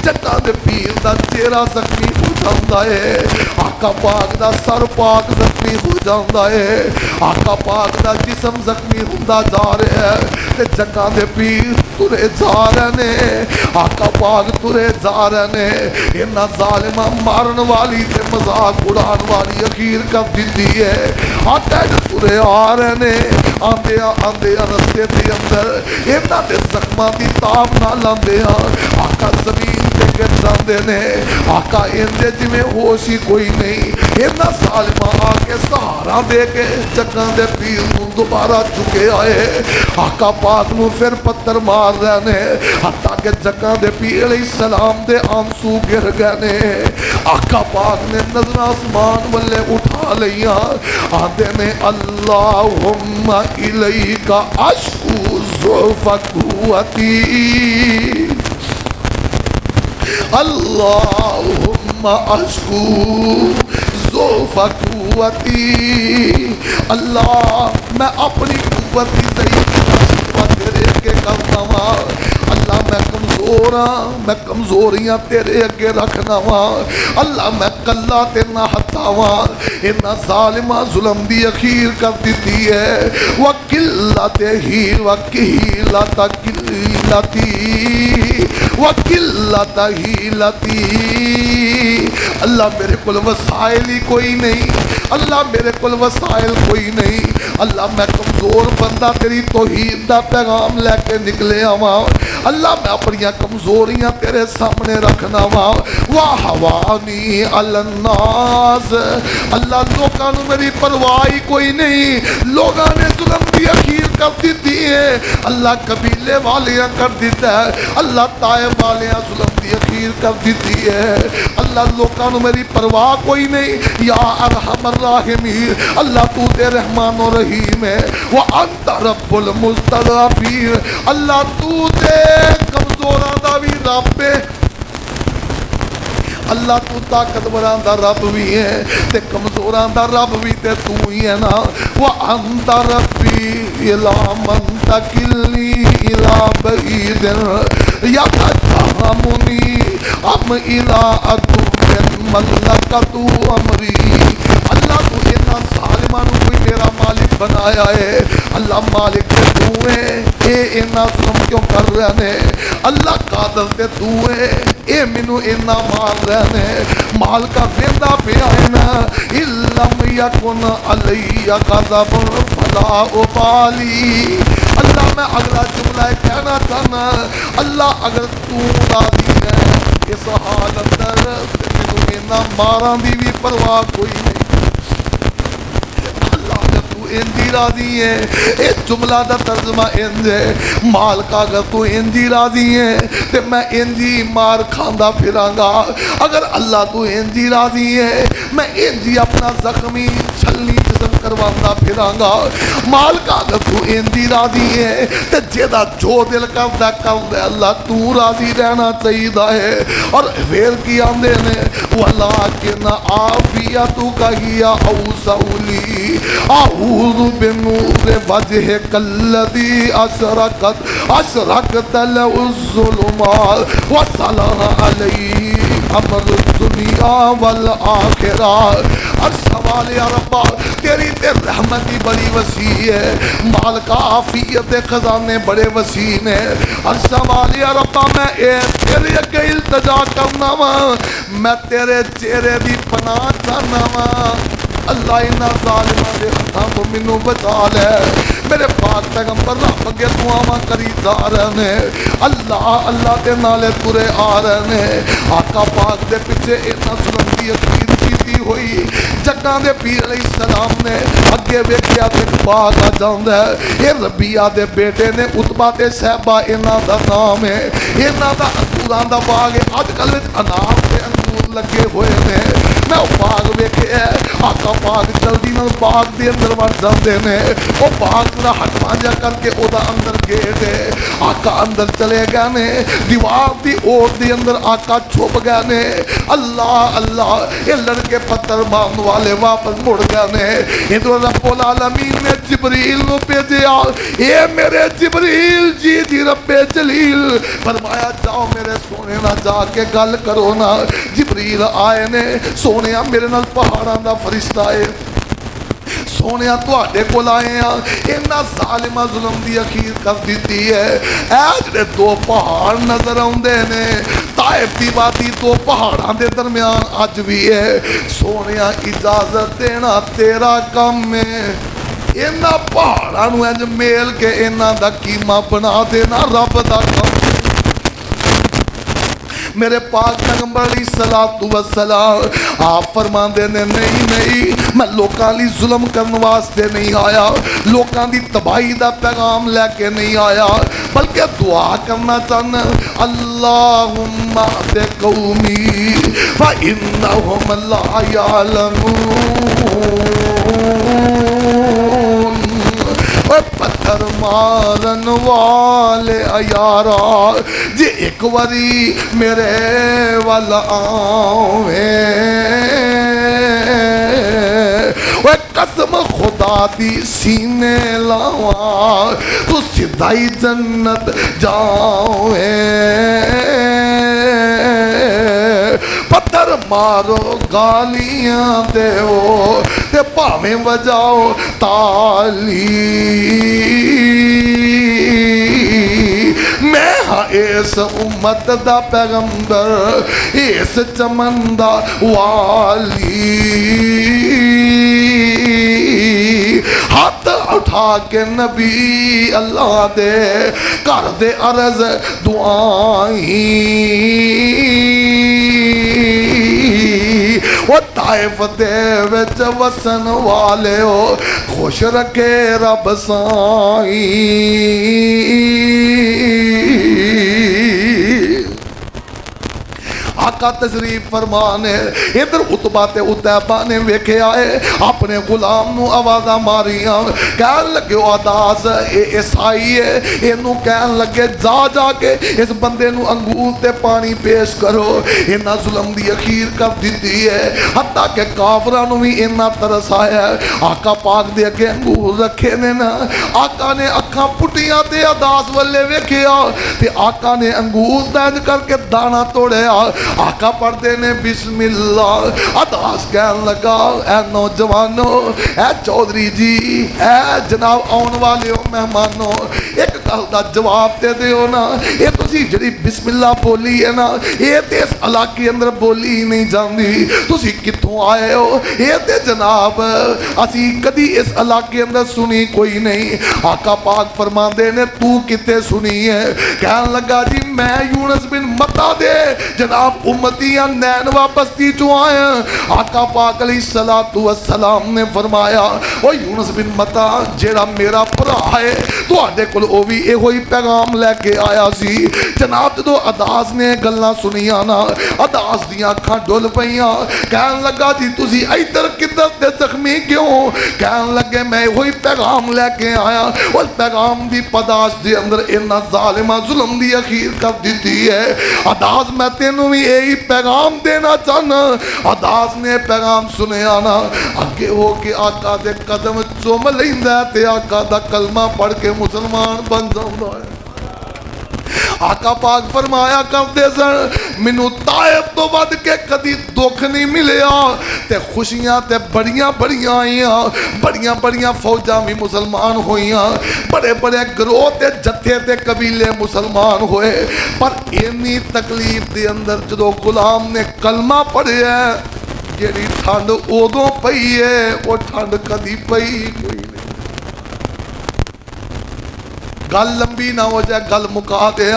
جگہ دے پیر دا چہرہ زخمی ہو جاندا ہے، آقا پاک دا سر پاک زخمی ہو جاندا ہے، آقا پاک دا جسم زخمی ہوندا جا رہا ہے، تے جگہ دے پیر ترے جا رہے نے، آقا پاک ترے جا رہے نے، انہاں ظالمہ مارن والی تے مذاق اڑان والی اخیر کر دیتی ہے، آقا ترے آ رہے نے، آندے رستے دے اندر انہاں دے زخماں دی تاب نہ لاندے ہاں، آقا زمین تے گر جاندے نے، آقا اندے جویں ہوش ہی کوئی نہیں، انہاں ظالمہ آ کے سہارا دے کے جگہ دے پیر نوں دوبارہ چکے آئے، آقا پاک نوں پھر پتھر مار رہے نے، حتیٰ کہ جگہ دے پیر علیہ السلام دے آنسو گر گئے نے، آقا پاک نے نظر آسمان والے اٹھا لیاں، آندے نے اللہم الیک اشکو ضعف قوتی، اللہم اشکو ضعف قوتی، اللہ میں اپنی قوت کی ضعیف تیرے کے کرنا وا، اللہ میں کمزور ہاں، میں کمزوریاں تیرے اگے رکھنا وا، اللہ میں کلا تے نہ ہٹا وا، انہاں ظالمہ ظلم دی اخیر کر دیتی ہے، وَقِلَّتِ ہی وَقِلَّتَ قِلَّتِي وَقِلَّتَ حِیلَتِی، اللہ میرے کل وسائل ہی کوئی نہیں، اللہ میرے کل وسائل کوئی نہیں، اللہ میں کمزور بندہ تیری توحید دا پیغام لے کے نکلے آواں، اللہ میں اپنی کمزوریاں تیرے سامنے رکھنا وا، وَحَوَانِی عَلَى النَّاسِ، اللہ لوگاں نو میری پرواہ کوئی نہیں، لوگاں نے ظلم دی اخیر کر دیتی ہے، اللہ کبھی محلے والیاں کر دیتا ہے اللہ طائف والیاں ظلم دی اخیر کر دیتی ہے اللہ لوکاں نو میری پرواہ کوئی نہیں یا ارحم الراحمین اللہ تو دے رحمان و رحیم ہے وانت رب المستضعفین اللہ تو دے کمزوراں دا بھی رب ہے اللہ تو طاقتوراں دا رب بھی ہے تے کمزوراں دا رب بھی تے تو ہی ہے نا وانت ربی الا من تکلنی الا بعید یتفہمنی ام الا عدو ملکت امری اللہ تو اتنا ظالمان کوئی میرا مالک بنایا ہے اللہ مالک تے تو ہے اے اتنا ظلم کیوں کر رہے ہیں اللہ قادر تے تو ہے اے منو اتنا مال رہنے مال کا ویندہ پیا ہے نا علم یکن علی غضب فلا ابالی اللہ میں اگلا جملہ کہنا چاہنا اللہ اگر تو راضی ہے اس حالت در منو اتنا ماران دی بھی پرواہ کوئی نہیں انجی راضی ہے اے جملہ دا ترجمہ انج ہے مال کا اگر تو انجی راضی ہے تے میں انجی مار کھاندا پھرانگا اگر اللہ تو انجی راضی ہے میں انجی اپنا زخمی چھلنی جسم کروانا پھرانگا مال کا اگر تو انجی راضی ہے تے جیدہ جو دل کردا کر دے اللہ تو راضی رہنا چاہیدہ ہے اور پھر کی آندے نے وَلَٰكِنَ عَافِيَتُكَ هِيَ أَوْسَعُ لِي أعوذ بنور وجهك الذي أشرقت له الظلمات وسلام عليه أمر الدنيا والآخرة عرش والے ربا تیری تے رحمتی بڑی وسیع ہے مال کا عافیت خزانے بڑے وسیع ہیں عرش والے ربا میں تیرے اگے التجا کرنا وا میں تیرے چہرے دی پناہ چاہنا وا اللہ انہا ظالمہ دے ہتھاں تو منو بچا لے میرے پاک پیغمبر رب اگے دعاواں کری جا رہے ہیں اللہ اللہ دے نالے ترے آ رہے ہیں آقا پاک دے پیچھے اتنا سنندی اخیر کیتی ہوئی جگہ دے پیر علیہ السلام نے اگے ویکھیا تے باغ آ جاندا ہے یہ ربیہ دے بیٹے نے عتبہ تے صحبہ انہاں دا نام ہے انہاں دا انگوراں دا باغ ہے اج کل وچ انار تے انگور لگے ہوئے نے میں وہ باغ ویکھیا آقا پاک جلدی نال باغ دے اندر وڑ جاندے نے وہ باغ پورا ہٹوا جا کر کے او دا اندر گیٹ ہے آقا اندر چلے گئے نے دیوار دی اوٹ دی اندر آقا چھپ گئے نے اللہ اللہ یہ لڑکے پتھر مارن والے واپس مڑ گئے نے ادھر رب العالمین نے جبریل نو بھیجیا اے میرے جبریل جی رب جلیل فرمایا جاؤ میرے سونے نہ جا کے گل کرو نا جبریل آئے نے سونیا میرے نال پہاڑاں دا فرشتہ ہے سونیا تو آڈے کو لائے ہیں انہا ظالمہ ظلم دی اخیر کر دیتی ہے اے جڑے دو پہاڑ نظر آندے نے طائف دی وادی دو پہاڑاں دے درمیان آج بھی ہے سونیا اجازت دینا تیرا کم ہے انہا پہاڑاں نو انج میل کے انہا دا قیمہ بنا دینا رب دا کم میرے پاک پیغمبر علیہ السلام آپ فرمان دینے نہیں میں لوکاں لی ظلم کرنے واسطے نہیں آیا لوکاں دی تباہی دا پیغام لے کے نہیں آیا بلکہ دعا کرنا چاہنا اللہم اہد قومی فإنہم لا یعلمون پتھر مارن والے یارا جی ایک واری میرے والا آویں قسم خدا دی سینے لاواں تو سدھائی جنت جاویں پتھر مارو گالیاں دیو تے پاویں بجاؤ تالی میں ہاں اس امت دا پیغمبر اس چمن دا والی ہاتھ اٹھا کے نبی اللہ دے کر دے عرض دعائیں وہ طائف دے وچ وسن والے ہو خوش رکھے رب سائیں آقا تشریف فرمانے ادھر عتبہ تے عتیبہ نے ویکھے آئے اپنے غلام نو آوازاں ماریاں کہن لگے اداس اے عیسائی ہے اینو کہن لگے جا جا کے اس بندے نو انگور تے پانی پیش کرو انہاں ظلم دی اخیر کر دیتی ہے حتیٰ کہ کافراں نو بھی انہاں ترس آیا ہے آقا پاک دے اگے انگور رکھے نے نا آقا نے اکھاں پٹیاں تے اداس والے ویکھیا تے آقا نے انگور دینج کر کے دانا توڑیا آقا پڑھ دینے بسم اللہ اداس کہن لگا اے نوجوانو اے چودھری جی اے جناب آن والے ہو مہمانو ایک گل دا جواب دے دیو نا یہ تسی جڑی بسم اللہ بولی ہے نا یہ تے اس علاقے اندر بولی ہی نہیں جاندی تسی کتوں آئے ہو یہ تے جناب اسی کدی اس علاقے اندر سنی کوئی نہیں آقا پاک فرما دینے تو کتے سنی ہے کہن لگا جی میں یونس بن متا دے جناب امتیاں نینوا بستی جو آئے آقا پاک علیہ السلام نے فرمایا او یونس بن متا جیڑا میرا پرا ہے تو آدھے کل او بھی اے ہوئی پیغام لے کے آیا سی جناب جدو اداس نے گلنا سنیا نا اداس دیاں کھاں ڈول پہیاں کہن لگا جی تسی ایدر کدر دے زخمی کیوں کہن لگے میں ہوئی پیغام لے کے آیا اس پیغام دی پداش دی اندر انہا ظالمہ ظلم دی اخیر کر دیتی ہے اداس میں تینوں بھی یہی پیغام دینا چاہنا اداس نے پیغام سنے آنا آگے ہو کے آقا دے قدم چوم لیندہ تے آقا دا کلمہ پڑھ کے مسلمان بن جاؤں ہے آقا پاک فرمایا کرتے سن منو طائف تو ود کے کدی دکھ نہیں ملیا تے خوشیاں تے بڑیاں بڑیاں آئیاں بڑیاں بڑیاں فوجاں بھی مسلمان ہوئیاں بڑے بڑے گروہ تے جتھے تے قبیلے مسلمان ہوئے پر اینی تکلیف دے اندر جدو غلام نے کلمہ پڑھے ہے جیڑی ٹھنڈ اودوں پئی ہے وہ ٹھنڈ کدی پئی کوئی نہیں گل لمبی نہ ہو جائے گل مکا دے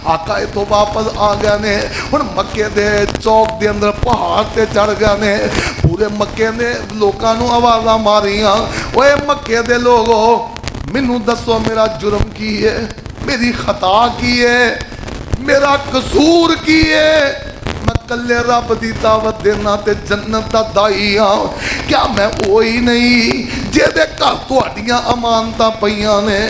آقا تو واپس آ گیا نے اور مکے دے چوک دے اندر پہاڑ تے چڑھ گیا نے پورے مکے دے لوکاں نو آوازاں ماریاں اوے مکے دے لوگو منو دسو میرا جرم کی ہے میری خطا کی ہے میرا قصور کی ہے میں کلے رب دی دعوت دینا تے جنت دا دائی ہاں کیا میں وہی نہیں جے دے گھر تہاڈیاں امانتاں پئیاں نے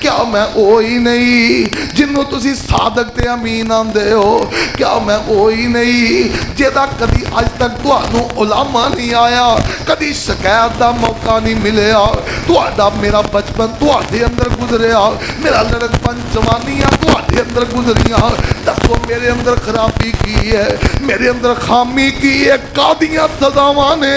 کیا میں وہی نہیں جنوں تسی صادق تے امین آندے ہو کیا میں وہی نہیں جے دا کدی اج تک تہانوں علماء نہیں آیا کدی شکایت دا موقع نہیں ملیا تہاڈا میرا بچپن تہاڈے اندر گزریا میرا لڑکپن جوانیاں تہاڈے اندر گزریاں دسو میرے اندر خرابی کی ہے میرے اندر خامی کی ہے قادیاں سزاواں نے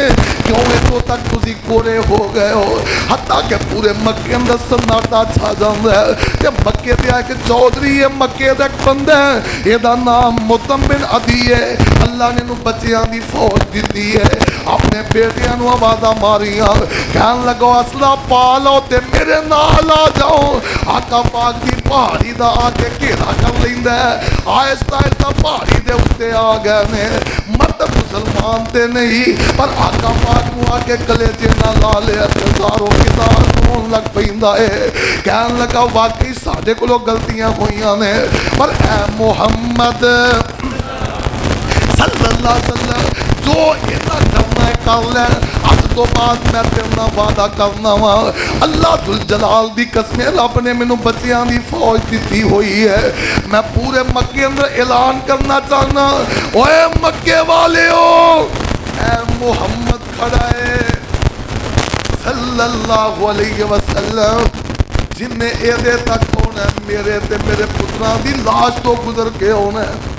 کیوں اتوں تک تسی کورے ہو گئے ہو حتیٰ کہ پورے مکے اندر سناٹا چھا جاندہ ہے کہ مکے دیا ایک چودھری ہے مکے دیا ایک بندہ ہے یہ دا نام مطم بن عدی ہے اللہ نے نو بچیاں دی فوج دیتی ہے اپنے بیٹیاں نو آوازہ ماریاں کہن لگو اصلہ پالو تے میرے نال آ جاؤ آقا پاک دی پہاڑی دا آکے گھیرا کر لیندہ ہے آہستہ آہستہ پہاڑی دے اتے آ گئے نے مرد مسلمان تے نہیں پر آقا پاک نو آکے کلے جینا لالے اتزاروں کتار کون لگ پہندہ ہے کہن لگا واقعی ساڑھے کو لوگ غلطیاں ہوئیاں نے پر اے محمد صلی اللہ علیہ وسلم جو اتنا کرنا ہے کر لیں آج تو بعد میں تیرنا وعدہ کرنا ہوا اللہ ذوالجلال دی قسمیں رب نے منو بچیاں دی فوج دیتی ہوئی ہے میں پورے مکے اندر اعلان کرنا چاہنا اوے مکے والے ہو اے محمد کھڑا ہے صلی اللہ علیہ وسلم جن نے ایدے تک ہونا ہے میرے تے میرے پتران دی لاش تو گزر کے ہونا ہے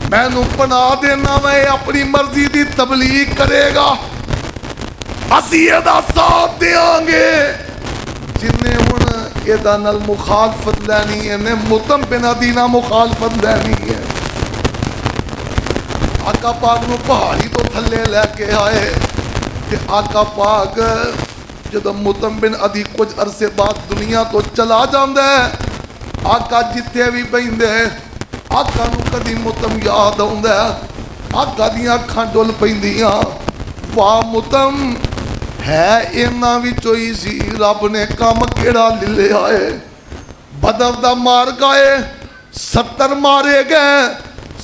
میں نو پناہ دینا میں اپنی مرضی دی تبلیغ کرے گا اسی ایدہ ساتھ دیاں گے جنہیں ہون ایدہ نل مخالفت لینی ہے انہیں مطم بن عدینا مخالفت لینی ہے آقا پاک نو پہاڑی تو تھلے لے کے آئے کہ آقا پاک جدو مطم بن عدی کچھ عرصے بعد دنیا تو چلا جاندے آقا جتے بھی بہندے آقا نو کدی مطم یاد ہوندہ آقا دیاں اکھاں ڈول پیندیاں واہ متم ہے اینا بھی چوئی سی رب نے کام کیڑا لے آئے بدر دا مار گئے 70 مارے گئے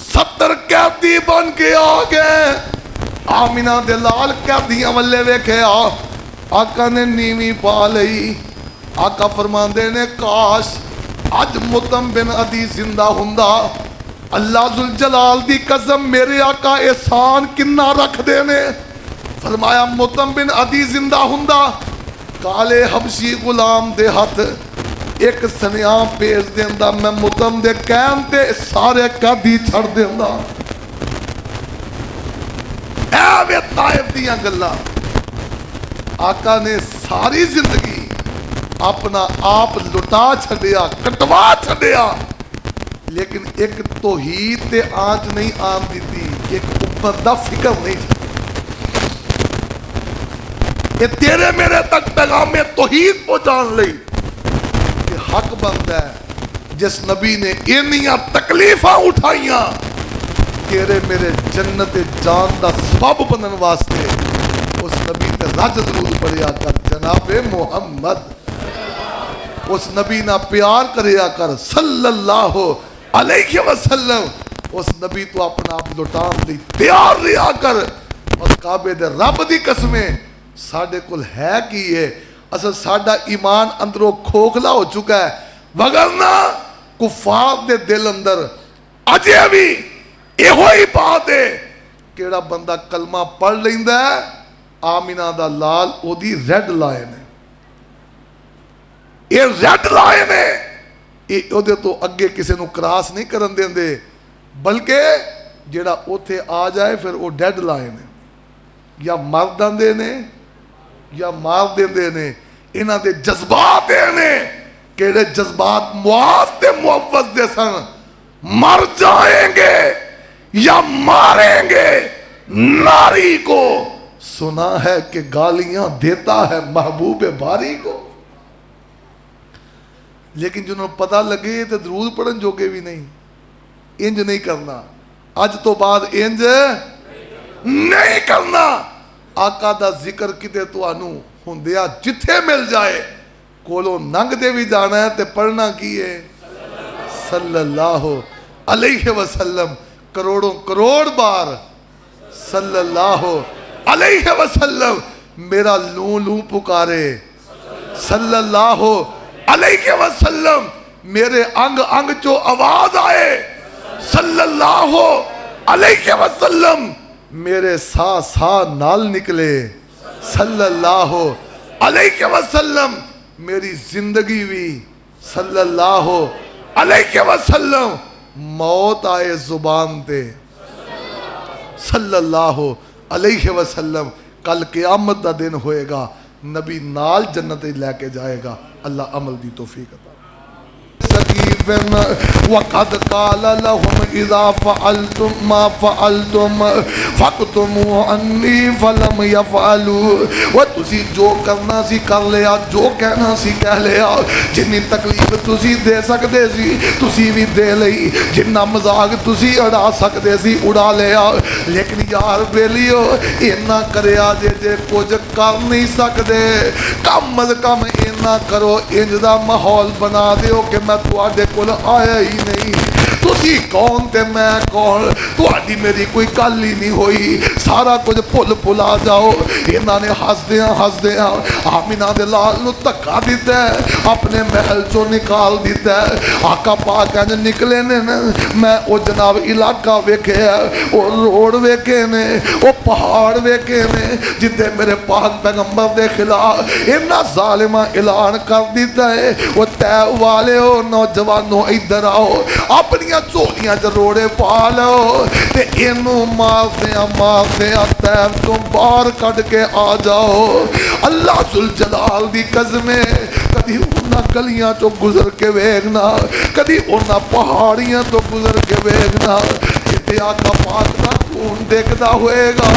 70 قیدی بن کے آ گئے آمینہ دے لال قیدیاں والے ویکھے آقا نے نیوی پا لئی آقا فرماندے نے کاش آج متم بن عدی زندہ ہندہ اللہ ذوالجلال دی قسم میرے آقا احسان کنا رکھ دینے فرمایا متم بن عدی زندہ ہندہ کالے حبشی غلام دے ہاتھ ایک سنیاں پیش دیندہ میں متم دے قیم تے سارے قیدی چھڑ دیندہ اے وے طائف دیاں گلا آقا نے ساری زندگی اپنا آپ لٹا چھڑیا کٹوا چھڑیا لیکن ایک توحید تے آنچ نہیں آن دیتی ایک امت دا فکر نہیں چھڑی یہ تیرے میرے تک پیغام میں توحید پہنچان لئی کہ حق بند ہے جس نبی نے انیاں تکلیفاں اٹھائیاں تیرے میرے جنت جان دا سبب بنن واسطے اس نبی تے رج درود پڑھیا کر جناب محمد اس نبی نہ پیار کریا کر صلی اللہ علیہ وسلم اس نبی تو اپنا آپ لٹان دی تیار رہا کر اس کعبے دے رب دی قسمیں ساڑھے کل ہے کی ہے اصل ساڑھا ایمان اندروں کھوکھلا ہو چکا ہے وگرنہ کفار دے دل اندر اجے بھی یہ ہوئی بات ہے کیڑا بندہ کلمہ پڑھ لیندہ ہے آمینہ دا لال او دی ریڈ لائن ہے یہ ریڈ لائن ہے یہ او دے تو اگے کسے نو کراس نہیں کرن دیں دے بلکہ جیڑا اوتھے آ جائے پھر وہ ڈیڈ لائن ہے یا مردان دے نے یا مار دیں دے نے انہاں دے جذبات دے نے کیڑے جذبات معاذ تے معوض دے سن مر جائیں گے یا ماریں گے ناری کو سنا ہے کہ گالیاں دیتا ہے محبوب باری کو لیکن جنہوں پتہ لگے تو درود پڑھن جوگے بھی نہیں انج نہیں کرنا اج تو بعد انج نہیں کرنا آقا دا ذکر کتے تو آنو ہندیا جتھے مل جائے کولو ننگ دے بھی جانا ہے تے پڑھنا کی ہے صلی اللہ علیہ وسلم کروڑوں کروڑ بار صلی اللہ علیہ وسلم میرا لوں لوں پکارے صلی اللہ علیہ وسلم میرے انگ انگ جو آواز آئے صلی اللہ علیہ وسلم میرے سا سا نال نکلے صلی اللہ علیہ وسلم میری زندگی بھی صلی اللہ علیہ وسلم موت آئے زبان تے صلی اللہ علیہ وسلم کل قیامت دا دن ہوئے گا نبی نال جنت لے کے جائے گا اللہ عمل دی توفیق عطا وقد قال لهم اذا فعلتم ما فعلتم فاكتموا عني فلم يفعلوا وہ تسی جو کرنا سی کر لیا جو کہنا سی کہہ لیا جنی تکلیف تسی دے سکتے سی تسی بھی دے لئی جنہ مزاق تسی اڑا سکتے سی اڑا لیا لیکن یار بیلیو اینا کریا جے کچھ کر نہیں سکتے کم از کم اینا کرو انج دا ماحول بنا دیو کہ میں تواڈے کول آیا ہی نہیں تسی کون تے میں کون تواڈی میری کوئی گل ہی نہیں ہوئی سارا کچھ بھل بھلا جاؤ انہاں نے ہس دیاں آمینہ دے لال نو دھکا دیتا ہے اپنے محل چوں نکال دیتا ہے آقا پاک انج نکلے نے میں او جناب علاقہ ویکھے ہے او روڈ ویکھے نے او پہاڑ ویکھے نے جتے میرے پاک پیغمبر دے خلاف انہاں ظالماں اعلان کر دیتا ہے وہ تے والے ہو نوجوانوں ادھر آؤ اپنی چولیاں جروڑے پا لو تے انہوں مار دیا تیب تو باہر کٹ کے آ جاؤ اللہ ذوالجلال دی قسمیں کدی انہاں گلیاں تو گزر کے ویکھنا کدی انہاں پہاڑیاں تو گزر کے ویکھنا جتے آقا پاک دا خون دیکھدا ہوئے گا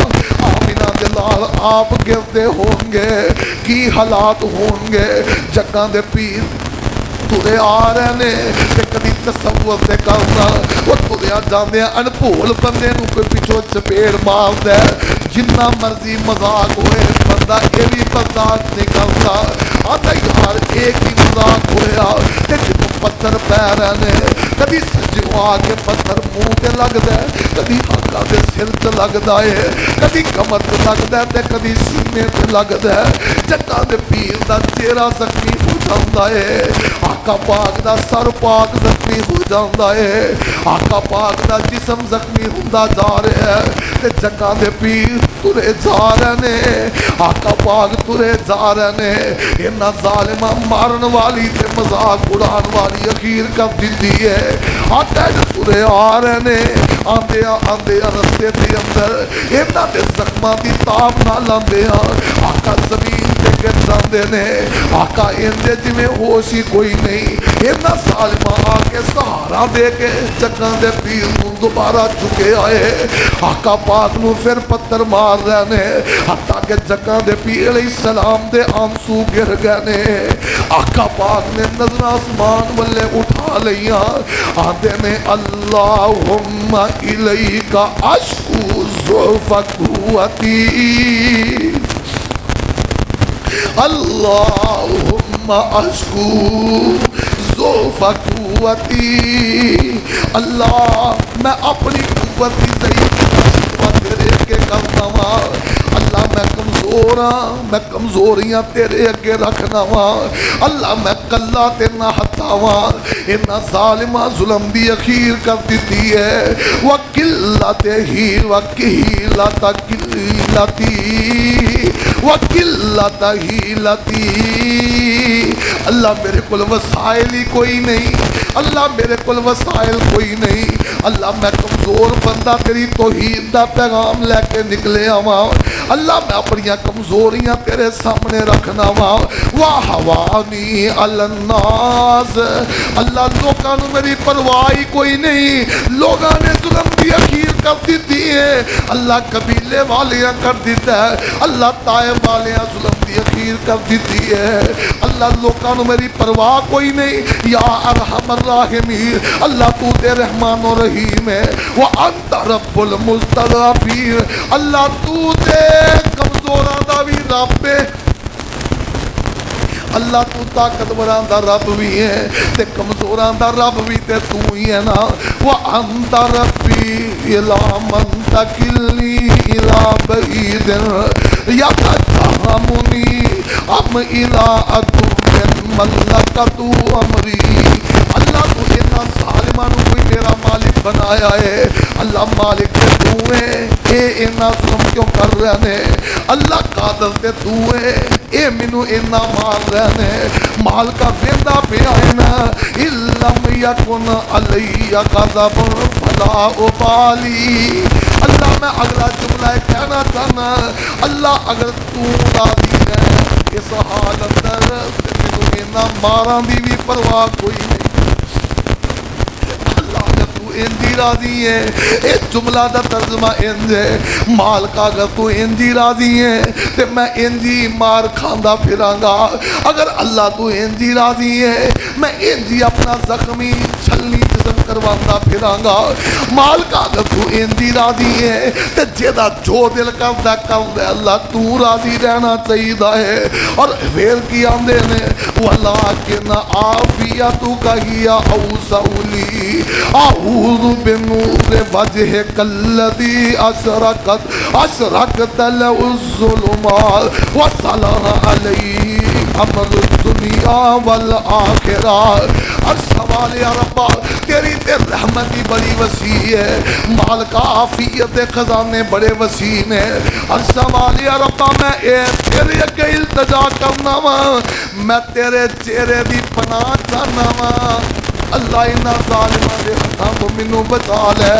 آمینہ دے لال آپ گرتے ہوں گے کی حالات ہوں گے جگہ دے پیر ترے آ رہے نے تے کدی تصور تے کرنا وہ تریا جاندے انبھول بندے نو کوئی پیچھوں چپیڑ مار دے جنہ مرضی مذاق ہوئے بندہ یہ بھی برداشت نہیں کرتا آتا یار ایک ہی مذاق ہویا تے جنوں پتھر پہ رہنے کدی سجوں آ کے پتھر منہ تے لگ دے کدی آقا دے سر تے لگ دے کدی کمر تے لگ دے تے کدی سینے تے لگ دے جگہ دے پیر دا چہرہ زخمی ہو جاندا ہے آقا پاک دا سر پاک زخمی ہو جاندا ہے آقا پاک دا جسم زخمی ہوندا جا رہا ہے تے جگہ دے پیر ترے جا رہے نے آقا پاک ترے جا رہے نے انہاں ظالمہ مارن والی تے مذاق اڑان والی اخیر کر دیتی ہے آقا ترے آ رہے نے آندے رستے دے اندر انہاں دے زخماں دی تاب نہ لاندے آقا زمین تے گر جاندے نے آقا اندے جویں ہوش ہی کوئی نہیں انہاں ظالمہ آ کے سہارا دے کے جگہ دے پیر نوں دوبارہ چکے آئے آقا پاک نو پھر پتھر مار رہے نے حتیٰ کہ جگہ دے پیر علیہ السلام دے آنسو گر گئے نے آقا پاک نے نظر آسمان والے اٹھا لیا آدھے نے اللہم الیک اشکو ضعف قوتی اللہم اشکو ضعف قوتی اللہ میں اپنی قوت کی ضعیف تیرے اگے کرنا وا اللہ میں کمزور ہاں میں کمزوریاں تیرے اگے رکھنا وا اللہ میں کلا تے نہ ہتھا وا انہاں ظالمہ ظلم دی اخیر کر دیتی ہے وقلت ہی وقلت قلتی وقلت ہی لتی اللہ میرے کول وسائل ہی کوئی نہیں اللہ میرے کول وسائل کوئی نہیں اللہ میں کمزور بندہ تیری توحید دا پیغام لے کے نکلے آواں اللہ میں اپنی کمزوریاں تیرے سامنے رکھنا وا وحوانی الناس اللہ لوگاں نو میری پرواہ کوئی نہیں لوگاں نے ظلم دی اخیر کر دیتی ہے اللہ قبیلے والیاں کر دیتا ہے اللہ طائف والیاں ظلم دی اخیر کر دیتی ہے اللہ لوگاں نو میری پرواہ کوئی نہیں یا ارحم الراحمین اللہ تو دے رحمان و رحیم ہے وانت رب المستضعفین اللہ تو دے کمزوراں دا بھی رب ہے اللہ تو طاقتوراں دا رب بھی ہے تے کمزوراں دا رب بھی تے تو ہی ہے نا وانت ربی الا من تکلنی الا بعید یتجہمنی ام الا عدو ملکت امری اللہ تو اتنا ظالمہ نو کوئی تیرا مالک بنایا ہے اللہ مالک تے تو ہے اے اینا ظلم کیوں کر رہے ہیں اللہ قادر تے تو ہے اے منو اینا مار رہے ہیں مال کا ویندہ پہ آئے نا علم یکن علی غضب فلا ابالی اللہ میں اگلا جملہ کہنا چاہنا اللہ اگر تو راضی ہے اس حالت در منو اینا ماران دی بھی پرواہ کوئی نہیں انجی راضی ہے اے جملہ دا ترجمہ انج ہے مال کا اگر تو انجی راضی ہے تے میں انجی مار کھاندہ پھرانگا اگر اللہ تو انجی راضی ہے میں انجی اپنا زخمی چھلنی جسم کرواندہ پھرانگا مال کا اگر تو انجی راضی ہے تے جیدہ جو دل کردہ کردہ اللہ تو راضی رہنا چاہیدہ ہے اور پھر کی آندے نے وَلَٰكِنَ عَافِيَتُكَ هِيَ أَوْسَعُ لِي أعوذ بنور وجهك الذي أشرقت له الظلمات وصلح عليه أمر الدنيا والآخرة السوال یا ربا تیری تے رحمتی بڑی وسیع ہے مال کا عافیت خزانے بڑے وسیع ہیں السوال یا ربا میں تیرے اگے التجا کرنا وا میں تیرے چہرے دی پناہ چاہنا وا اللہ انہاں ظالماں دے ہتھاں تو مینوں بچا لے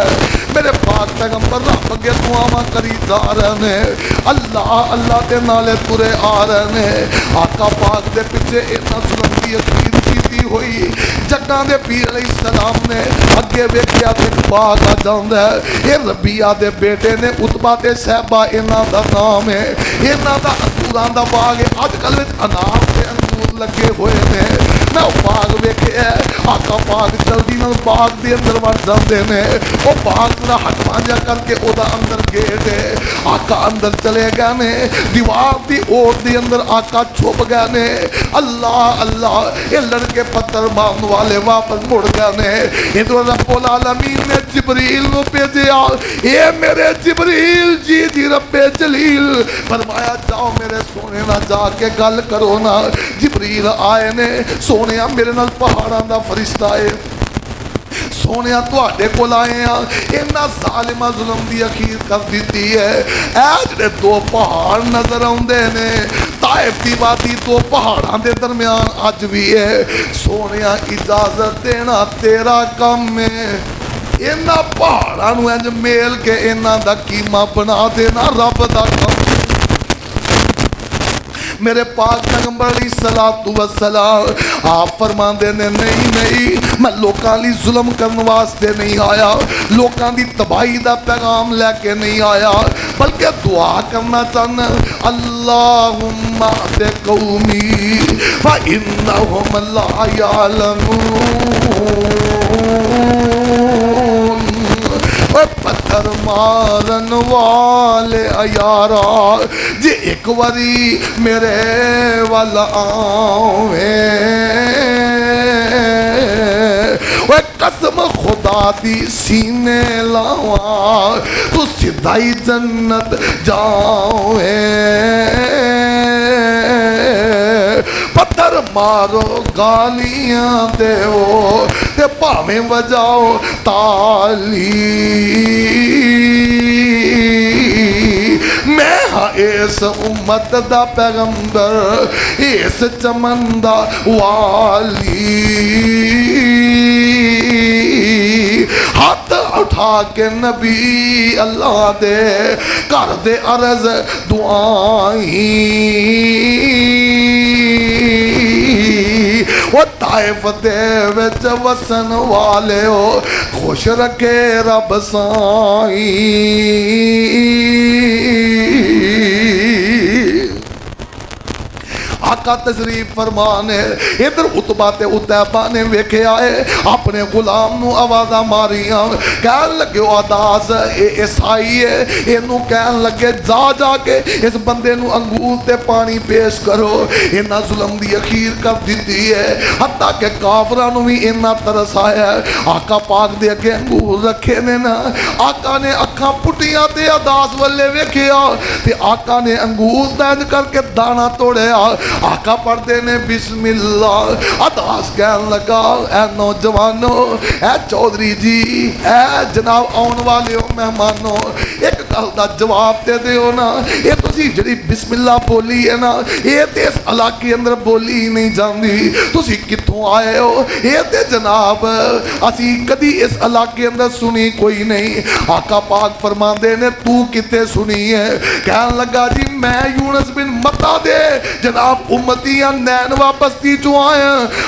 میرے پاک پیغمبر رب اگے دعاواں کری جا رہے ہیں اللہ دے نالے ترے آ رہے ہیں آقا پاک دے پیچھے انہاں ظلم دی اخیر کیتی ہوئی جگہ دے پیر علیہ السلام نے اگے ویکھیا تے باغ آ جاندا ہے اے ربیعہ دے بیٹے نے عتبہ تے شیبہ انہاں دا نام ہے انہاں دا انگوراں دا باغ ہے اج کل وچ انار تے انگور لگے ہوئے نے میں باغ ویکھیا آقا پاک جلدی نال باغ دے اندر وڑ جاندے نے او باغ دا ہٹواں جا کر کے او دا اندر گیٹ ہے آقا اندر چلے گئے نے دیوار دی اوٹ دے اندر آقا چھپ گئے نے اللہ اللہ یہ لڑکے پتھر مارن والے واپس مڑ گئے نے ادھر رب العالمین نے جبریل نو بھیجیا اے میرے جبریل جی دی رب جلیل فرمایا جاؤ میرے سونے نہ جا کے گل کرو نا جبریل آئے نے سونے میرے نال پہاڑاں دا فرشتہ ہے سونے تواڈے کول آئے ہیں اینا ظالمہ ظلم دی اخیر کر دیتی ہے اے جڑے دو پہاڑ نظر آوندے نے طائف دی وادی دو پہاڑاں دے درمیان اج بھی ہے سونے اجازت دینا تیرا کم ہے اینا پہاڑاں نو انج میل کے اینا دا کیما بنا دینا رب دا کم میرے پاک پیغمبر علیہ السلام آپ فرماندے نے نہیں میں لوکاں لی ظلم کرن واسطے نہیں آیا لوکاں دی تباہی دا پیغام لے کے نہیں آیا بلکہ دعا کرنا چاہنا اللہم اہد قومی فإنہم لا یعلمون پتھر مارن والے یارا جی ایک واری میرے والا آویں قسم خدا دی سینے لاواں تو سدھائی جنت جاویں پتھر مارو گالیاں دیو تے پاویں وجاؤ تالی میں ہاں اس امت دا پیغمبر اس چمن دا والی ہاتھ اٹھا کے نبی اللہ دے کر دے عرض دعائیں وہ طائف دے وچ وسن والے ہو خوش رکھے رب سائیں آقا تشریف فرمانے ادھر عتبہ تے عتیبہ نے ویکھے آئے اپنے غلام نو آوازاں ماریاں کہن لگے اداس اے عیسائی ہے اینو کہن لگے جا کے اس بندے نو انگور تے پانی پیش کرو اینا ظلم دی اخیر کر دیتی ہے حتیٰ کہ کافراں نو بھی اینا ترس آیا ہے آقا پاک دے اگے انگور رکھے نے نا آقا نے اکھاں پٹیاں تے اداس والے ویکھیا تے آقا نے انگور دین کر کے دانا توڑیا آقا پڑھتے نے بسم اللہ اداس کہن لگا اے نوجوانو اے چودھری جی اے جناب آن والے ہو مہمانو ایک گل دا جواب دے دیو نا یہ تسی جڑی بسم اللہ بولی ہے نا یہ تے اس علاقے اندر بولی ہی نہیں جاندی تسی کتھوں آئے ہو یہ تے جناب اسی کدی اس علاقے اندر سنی کوئی نہیں آقا پاک فرماندے نے تو کتے سنی ہے کہن لگا جی میں یونس بن متا دے جناب امتیاں نینوا بستی جو آئے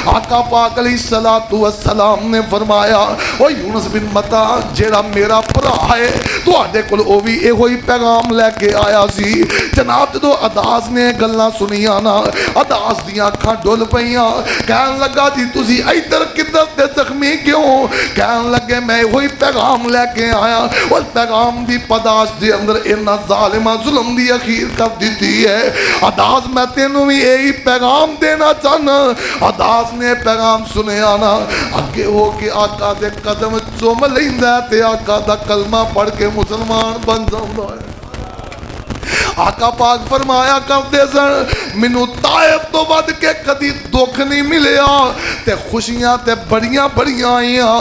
آقا پاک علیہ السلام نے فرمایا او یونس بن متا جیڑا میرا بھرا ہے تو آڈے کل او بھی اے ہوئی پیغام لے کے آیا سی جناب جدو اداس نے گلنا سنیا نا اداس دیاں کھاں ڈول پہیاں کہن لگا جی تسی ایدر کدر دے زخمی کیوں کہن لگے میں ہوئی پیغام لے کے آیا اس پیغام دی پداس دی اندر اینا ظالمہ ظلم دی اخیر کر دیتی ہے اداس میں تینوں بھی یہی پیغام دینا چاہنا اداس نے پیغام سنے آنا اگے ہو کے آقا دے قدم چوم لیندہ تے آقا دا کلمہ پڑھ کے مسلمان بن جاندہ ہے آقا پاک فرمایا کرتے سن منو طائف تو ود کے کدی دکھ نہیں ملیا تے خوشیاں تے بڑیاں آئیاں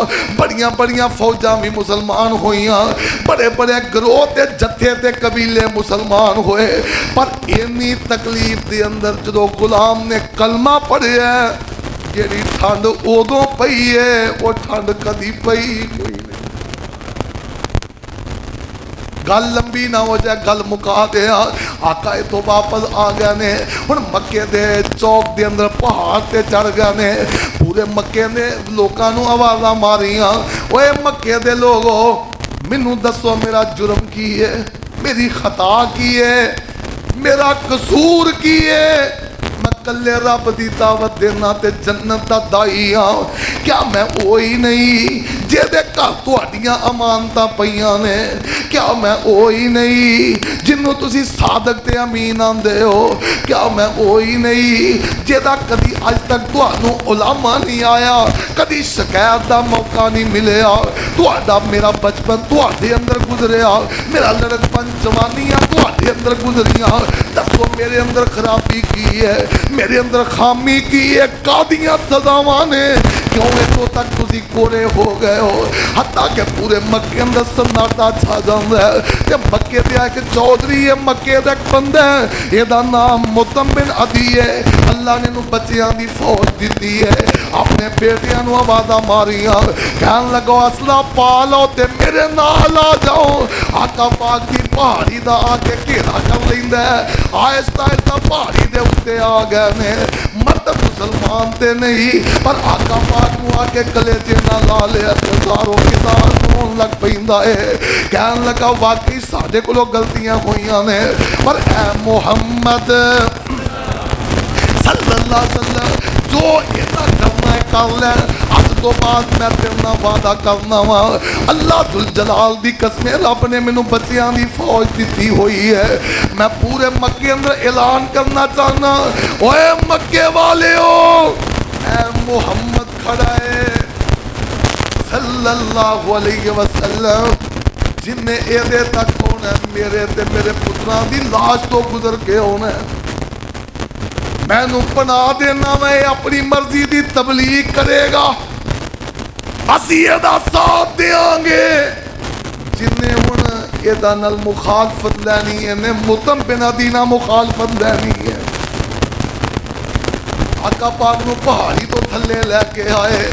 بڑیاں فوجاں بھی مسلمان ہوئیاں بڑے گروہ تے جتھے تے قبیلے مسلمان ہوئے پر اینی تکلیف دے اندر جدو غلام نے کلمہ پڑھے ہے جیڑی ٹھنڈ اودوں پئی ہے وہ ٹھنڈ کدی پئی کوئی نہیں گل لمبی نہ ہو جائے گل مکا دیا آقا تو واپس آ گیا نے ہن مکے دے چوک دے اندر پہاڑ تے چڑھ گیا نے پورے مکے نے لوکاں نو آوازاں ماریاں اوے مکے دے لوگو مینوں دسو میرا جرم کی ہے میری خطا کی ہے میرا قصور کی ہے میں کلے رب دی دعوت دینا تے جنت دا دائی ہاں؟ کیا میں وہی نہیں جہدے گھر تہاڈیاں امانتاں پیاں نے؟ کیا میں وہی نہیں جنوں تسی صادق تے امین آندے ہو؟ کیا میں وہی نہیں جہدا کدی اج تک تہانوں علامہ نہیں آیا، کدی شکایت دا موقع نہیں ملیا؟ تہاڈا میرا بچپن تہاڈے اندر گزریا، میرا لڑکپن جوانیاں تہاڈے اندر گزریاں، دسو میرے اندر خرابی کی ہے، میرے اندر خامی کی ہے؟ کادیاں سزاواں نے کیوں اتوں تک تسی کورے ہو گئے ہو؟ حتیٰ کہ پورے مکے اندر سناٹا چھا جاندا ہے کہ مکے دے ایک چودھری ہے، مکے دا ایک بندہ ہے، یہ دا نام مطعم بن عدی ہے۔ اللہ نے انہوں بچیاں دی فوج دیتی ہے، اپنے بیٹیاں نو آوازاں ماریاں، کہن لگو اسلحہ پا لو تے میرے نال آ جاؤ۔ آقا پاک دی پہاڑی دا آ کے گھیرا کر لیندا ہے، آہستہ آہستہ پہاڑی دے اوتے آ گئے نے، مرد مسلمان تے نہیں پر آقا پاک نو آ کے کلیجے نال لا لیا، ہزاروں کتاب رون لگ پیندا ہے، کہن لگا واقعی ساڈے کولوں غلطیاں ہوئیاں نے، پر اے محمد صلی اللہ علیہ وسلم جو ایسا کرنا ہے کر لے، آج تو بعد میں تیرنا وعدہ کرنا وا، اللہ ذوالجلال دی قسم رب نے مینوں بچیاں دی فوج دیتی ہوئی ہے، میں پورے مکے اندر اعلان کرنا چاہنا، اوے مکے والے ہو، اے محمد کھڑا ہے صلی اللہ علیہ وسلم، جن نے ایدے تک ہونا ہے میرے تے میرے پتران دی لاش تو گزر کے ہونا ہے، میں نو بنا دینا، میں اپنی مرضی دی تبلیغ کرے گا، اسی ایدہ ساتھ دیاں گے، جنہیں ہن ایدہ نال مخالفت لینی ہے، مطعم بن عدی نال مخالفت لینی ہے۔ آقا پاک نو پہاڑی تو تھلے لے کے آئے،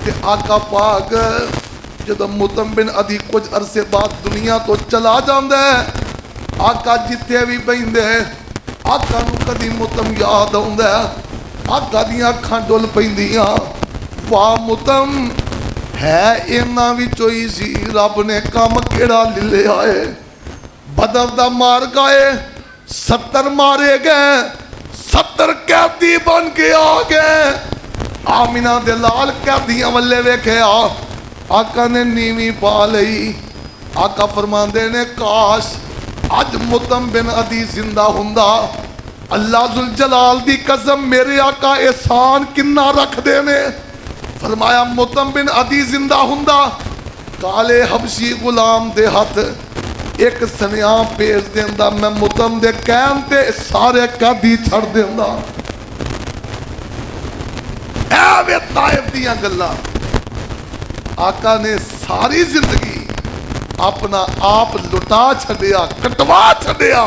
کہ آقا پاک جدو مطعم بن عدی کچھ عرصے بعد دنیا تو چلا جاندے ہے، آقا جتے بھی بیندے ہیں، آقا نو کدی مطعم یاد آوندا ہے، آقا دیاں اکھاں ڈل پیندیاں، واہ مطعم ہے انہاں وچوں ہی سی، رب نے کام کیڑا لے آئے، بدر دا مار گئے، 70 مارے گئے، 70 قیدی بن کے آ گئے، آمینہ دے لال قیدیاں والے ویکھے آقا نے نیوی پا لئی، آقا فرماندے نے کاش آج مطعم بن عدی زندہ ہوندا، اللہ ذوالجلال دی قسم میرے آقا احسان کنا رکھ دینے، فرمایا مطعم بن عدی زندہ ہوندا، کالے حبشی غلام دے ہاتھ ایک سنیاں پیش دیندہ، میں مطعم دے قیم تے سارے قیدی چھڑ دیندہ۔ اے وے طائف دیاں گلاں، آقا نے ساری زندگی اپنا آپ لٹا چھڑیا، کٹوا چھڑیا،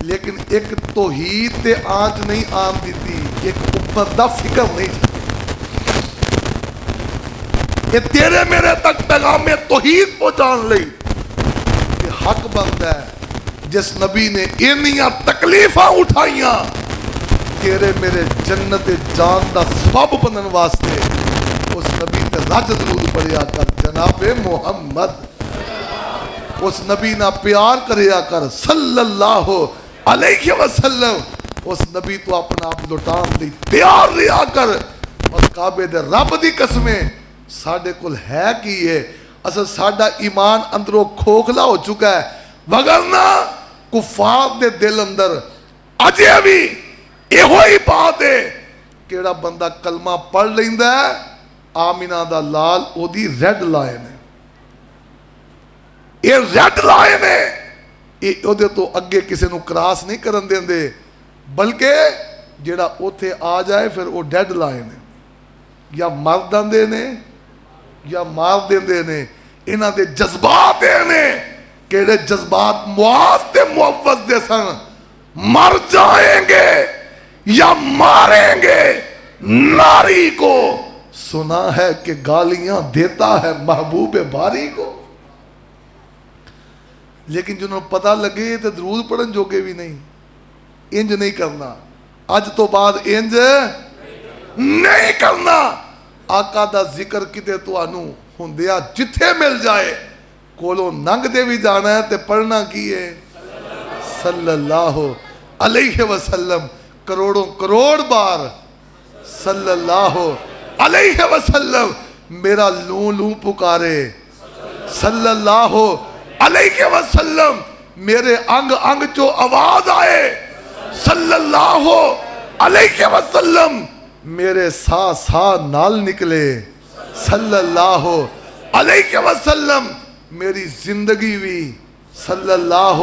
لیکن ایک توحید تے آنچ نہیں آن دیتی، ایک امت دا فکر نہیں چھڑی، کہ تیرے میرے تک پیغام توحید پہنچان لئی، کہ حق بند ہے جس نبی نے انیاں تکلیفاں اٹھائیاں، تیرے میرے جنت جان دا سبب بنن واسطے اس نبی تے رج درود پڑھیا کر جناب محمد، اس نبی نہ پیار کریا کر صلی اللہ علیہ وسلم، اس نبی تو اپنا آپ لٹان دی تیار رہا کر، اور کعبے دے رب دی قسمیں ساڑھے کل ہے کی ہے، اصل ساڑھا ایمان اندروں کھوکھلا ہو چکا ہے، وگرنہ کفار دے دل اندر اجے بھی یہ ہوئی بات ہے، کیڑا بندہ کلمہ پڑھ لیندہ ہے، آمینہ دا لال او دی ریڈ لائن ہے، یہ ریڈ لائن ہے، یہ دے تو اگے کسے نو کراس نہیں کرن دیں دے، بلکہ جیڑا اوتھے آ جائے پھر وہ ڈیڈ لائن ہے، یا مر دن دے نے یا مار دن دے نے، انہاں دے جذبات دے نے، کیڑے جذبات معاذ تے معوض دے سن، مر جائیں گے یا ماریں گے، ناری کو سنا ہے کہ گالیاں دیتا ہے محبوب باری کو، لیکن جنہوں پتہ لگے تو درود پڑھن جوگے بھی نہیں، انج نہیں کرنا، اج تو بعد انج نہیں کرنا، آقا دا ذکر کتے تو آنو ہوندیا جتھے مل جائے، کولو ننگ دے بھی جانا ہے تے پڑھنا کی ہے صلی اللہ علیہ وسلم، کروڑوں کروڑ بار صلی اللہ علیہ وسلم میرا لوں لوں پکارے، صلی اللہ علیہ وسلم میرے انگ انگ جو آواز آئے، صلی اللہ علیہ وسلم میرے سا سا نال نکلے، صلی اللہ علیہ وسلم میری زندگی بھی، صلی اللہ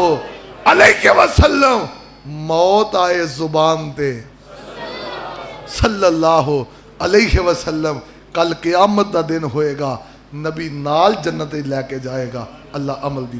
علیہ وسلم موت آئے زبان تے، صلی اللہ علیہ وسلم کل قیامت دا دن ہوئے گا، نبی نال جنت لے کے جائے گا۔ اللہ عمل دی